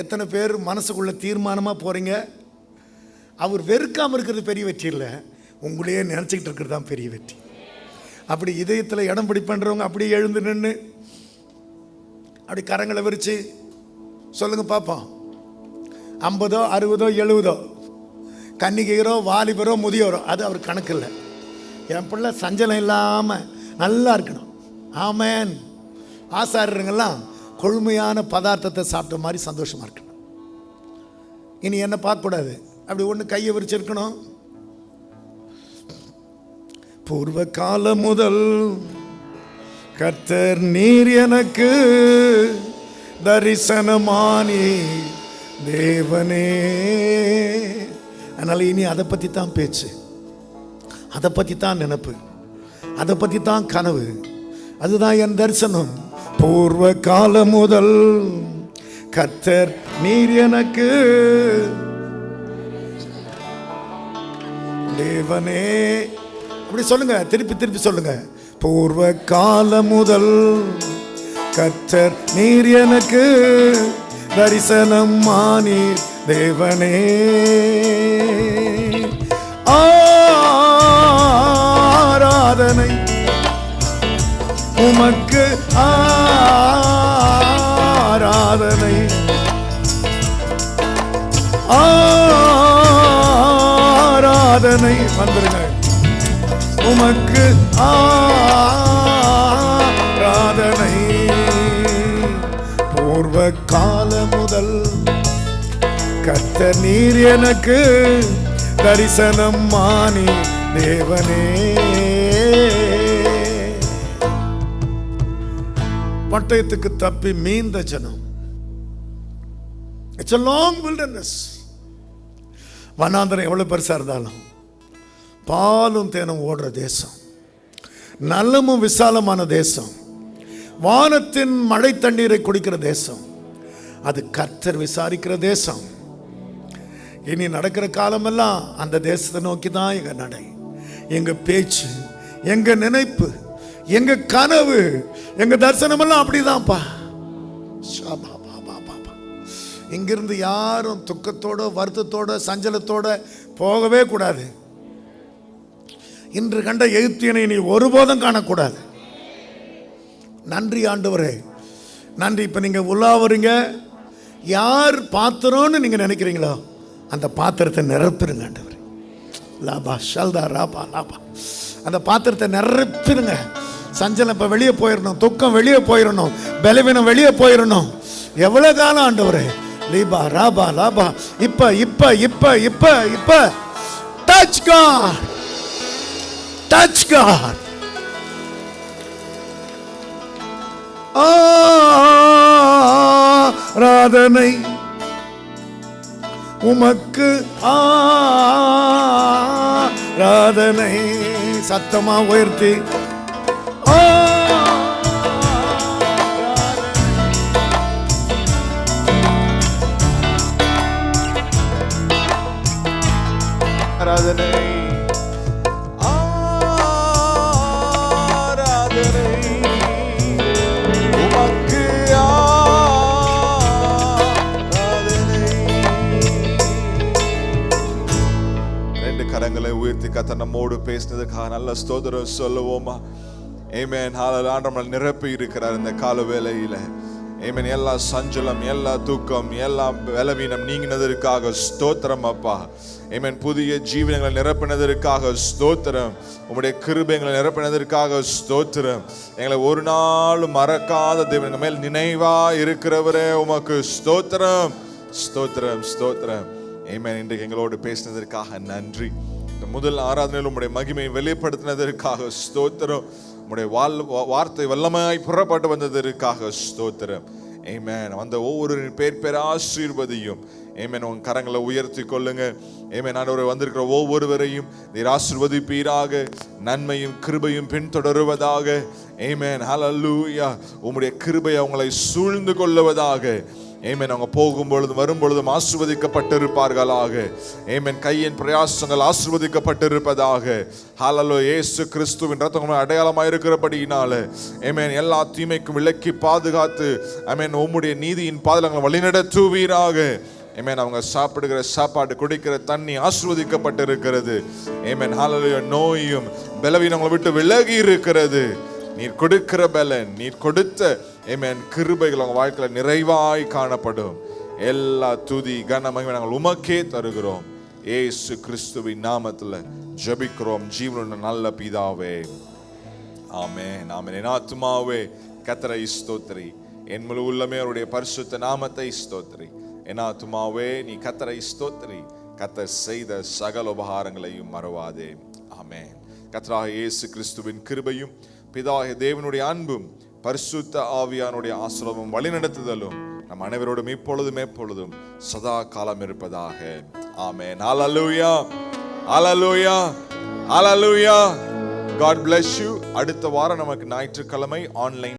எத்தனை பேர் மனசுக்குள்ளே தீர்மானமாக போகிறீங்க? அவர் வெறுக்காமல் இருக்கிறது பெரிய வெற்றி இல்லை, உங்களையே நினச்சிக்கிட்டு இருக்கிறது தான் பெரிய வெற்றி. அப்படி இதயத்தில் இடம் பிடிப்பன்றவங்க அப்படியே எழுந்து நின்று அப்படி கரங்களை விரித்து சொல்லுங்க பார்ப்போம். 50, 60, 70 கன்னிகையரோ வாலிபரோ முதியோரோ அது அவர் கணக்கு இல்லை. என் பிள்ளை சஞ்சலம் இல்லாமல் நல்லா இருக்கணும். ஆமேன். ஆசாரியருங்கெல்லாம் கொழுமையான பதார்த்தத்தை சாப்பிட்ட மாதிரி சந்தோஷமாக இருக்கணும். இனி என்ன பார்க்கக்கூடாது, அப்படி ஒன்று கையை விரிச்சிருக்கணும். பூர்வ காலம் முதல் கர்த்தர் நீர் எனக்கு தரிசனமானி தேவனே. அதனால் இனி அதை பற்றி தான் பேச்சு, அதை பற்றி தான் நினைப்பு, அதை பற்றி தான் கனவு, அதுதான் என் தரிசனம். பூர்வ காலம் முதல் கர்த்தர் நீர் எனக்கு தேவனே. அப்படி சொல்லுங்க, திருப்பி திருப்பி சொல்லுங்க. பூர்வ காலம் முதல் கர்த்தர் நீர் எனக்கு தரிசனம் ஆனீர் தேவனே. ஆராதனை உமக்கு, ஆராதனை, ஆராதனை ஆராதனை வந்துருங்க. உமக்கு ஆராதனை. பூர்வ கால முதல் கர்த்தர் நீர் எனக்கு தரிசனம் மானி தேவனே. பட்டயத்துக்கு தப்பி மீந்த ஜனம். It's a long wilderness. வனாந்தரம் எவ்வளவு பெருசா இருந்தாலும் பாலும் தேனும் ஓடுற தேசம், நல்லமும் விசாலமான தேசம், வானத்தின் மழை தண்ணீரை குடிக்கிற தேசம், அது கர்த்தர் விசாரிக்கிற தேசம். இனி நடக்கிற காலமெல்லாம் அந்த தேசத்தை நோக்கி தான் எங்க நடை, எங்க பேச்சு, எங்க நினைப்பு, எங்க கனவு, எங்க தரிசனம் எல்லாம் அப்படிதான்ப்பா. இங்கிருந்து யாரும் துக்கத்தோட வருத்தத்தோட சஞ்சலத்தோட போகவே கூடாது. இன்று கண்ட எகிப்தியனை நீ ஒருபோதும் காணக்கூடாது. நன்றி ஆண்டவரே, நன்றி. இப்ப நீங்க உலாவறீங்க, யார் பாத்திரம்னு நீங்க நினைக்கிறீங்களோ அந்த பாத்திரத்தை நிரப்பிருங்க ஆண்டவரே. லாபா ஷல்தா ராபா லாபா, அந்த பாத்திரத்தை நிரப்பிருங்க. சஞ்சலம் இப்ப வெளியே போயிடணும், துக்கம் வெளியே போயிடணும், பலவீனம் வெளியே போயிடணும். எவ்வளவு காலம் ஆண்டவரே. லீபா ராபா லாபா. இப்ப இப்ப இப்ப இப்ப இப்ப டச் காட், டச் காட். ஆராதனை உமக்கு ஆராதனை. சத்தமா உயர்த்தி ஆராதனை, ஆராதனை உமக்கு ஆராதனை. ரெண்டு கரங்களை உயர்த்தி கர்த்தர் நம்மோடு பேசினதுக்காக நல்ல ஸ்தோத்திரம் சொல்லுவோமா? ஆமென். ஹalleluya. ஆண்டவர் நிரப்பி இருக்கிறார் இந்த கால வேளையில. ஆமென். எல்லா சஞ்சலம், எல்லா துக்கம், எல்லா பலவீனம் நீங்கினதற்காக ஸ்தோத்திரம் அப்பா. ஆமென். புதிய ஜீவனங்களை நிரப்பினதற்காக ஸ்தோத்திரம். உம்முடைய கிருபைகளை நிரப்பினதற்காக ஸ்தோத்திரம். எங்களை ஒரு நாள் மறக்காத தேவன், எங்கள் மேல் நினைவா இருக்கிறவரே உமக்கு ஸ்தோத்திரம், ஸ்தோத்திரம், ஸ்தோத்திரம். ஆமென். இன்றைக்கு எங்களோடு பேசினதற்காக நன்றி. இந்த முதல் ஆராதனையில் உம்முடைய மகிமையை வெளிப்படுத்தினதற்காக ஸ்தோத்திரம். உம்முடைய வார்த்தை வல்லமாய் புறப்பட்டு வந்ததற்காக ஸ்தோத்திரம். ஆமென். வந்த ஒவ்வொரு பேர் ஆசீர்வதியும். ஆமென். உன் கரங்களை உயர்த்தி கொள்ளுங்க. ஆமென். ஆண்டவரே, வந்திருக்கிற ஒவ்வொருவரையும் நீர் ஆசீர்வதிப்பீராக. நன்மையும் கிருபையும் பின்தொடருவதாக. ஆமென். ஹல்லேலூயா. உம்முடைய கிருபை அவங்களை சூழ்ந்து கொள்ளுவதாக. ஆமென். அவங்க போகும் பொழுதும் வரும் பொழுதும் ஆசீர்வதிக்கப்பட்டிருப்பார்களாக. ஆமென். கையின் பிரயாசங்கள் ஆசீர்வதிக்கப்பட்டிருப்பதாக. ஹல்லேலூயா. இயேசு கிறிஸ்துவின் இரத்தம் அடையாளமாக இருக்கிறபடியினால ஆமென். எல்லா தீமைக்கும் விலக்கி பாதுகாத்து ஆமென் உம்முடைய நீதியின் பாதங்களை வழிநடத்துவீராக. ஆமென். அவங்க சாப்பிடுகிற சாப்பாடு, குடிக்கிற தண்ணி ஆசீர்வதிக்கப்பட்டிருக்கிறது. ஆமென். ஹல்லேலூயா. நோயும் பலவீனங்களை விட்டு விலகி இருக்கிறது. நீர் கொடுக்கிற பலன், நீர் கொடுத்த ஆமென் கிருபைகள் அவங்க வாழ்க்கையில நிறைவாய் காணப்படும். எல்லா துதி கன மகிமை நாங்கள் உமக்கே தருகிறோம். இயேசு கிறிஸ்துவின் நாமத்துல ஜெபிக்கிறோம் ஜீவனுள்ள நல்ல பிதாவே. ஆமென், ஆமென். என் ஆத்துமாவே கர்த்தரை ஸ்தோத்திரி, என் முழு உள்ளமே அவருடைய பரிசுத்த நாமத்தை ஸ்தோத்திரி. என் ஆத்துமாவே நீ கர்த்தரை ஸ்தோத்திரி, கர்த்தர் செய்த சகல உபகாரங்களையும் மறவாதே. ஆமென். கர்த்தராகிய இயேசு கிறிஸ்துவின் கிருபையும் பிதாகிய தேவனுடைய அன்பும் பரிசுத்த ஆவியானுடைய ஆசீர்வாதமும் வழிநடத்துதலும் நம் அனைவரோடும் இப்பொழுதும் எப்பொழுதும் சதா காலம் இருப்பதாக. ஆமென். ஹல்லேலூயா, ஹல்லேலூயா, ஹல்லேலூயா. God bless you. அடுத்த வாரம் நமக்கு ஞாயிற்றுக்கிழமை ஆன்லைன்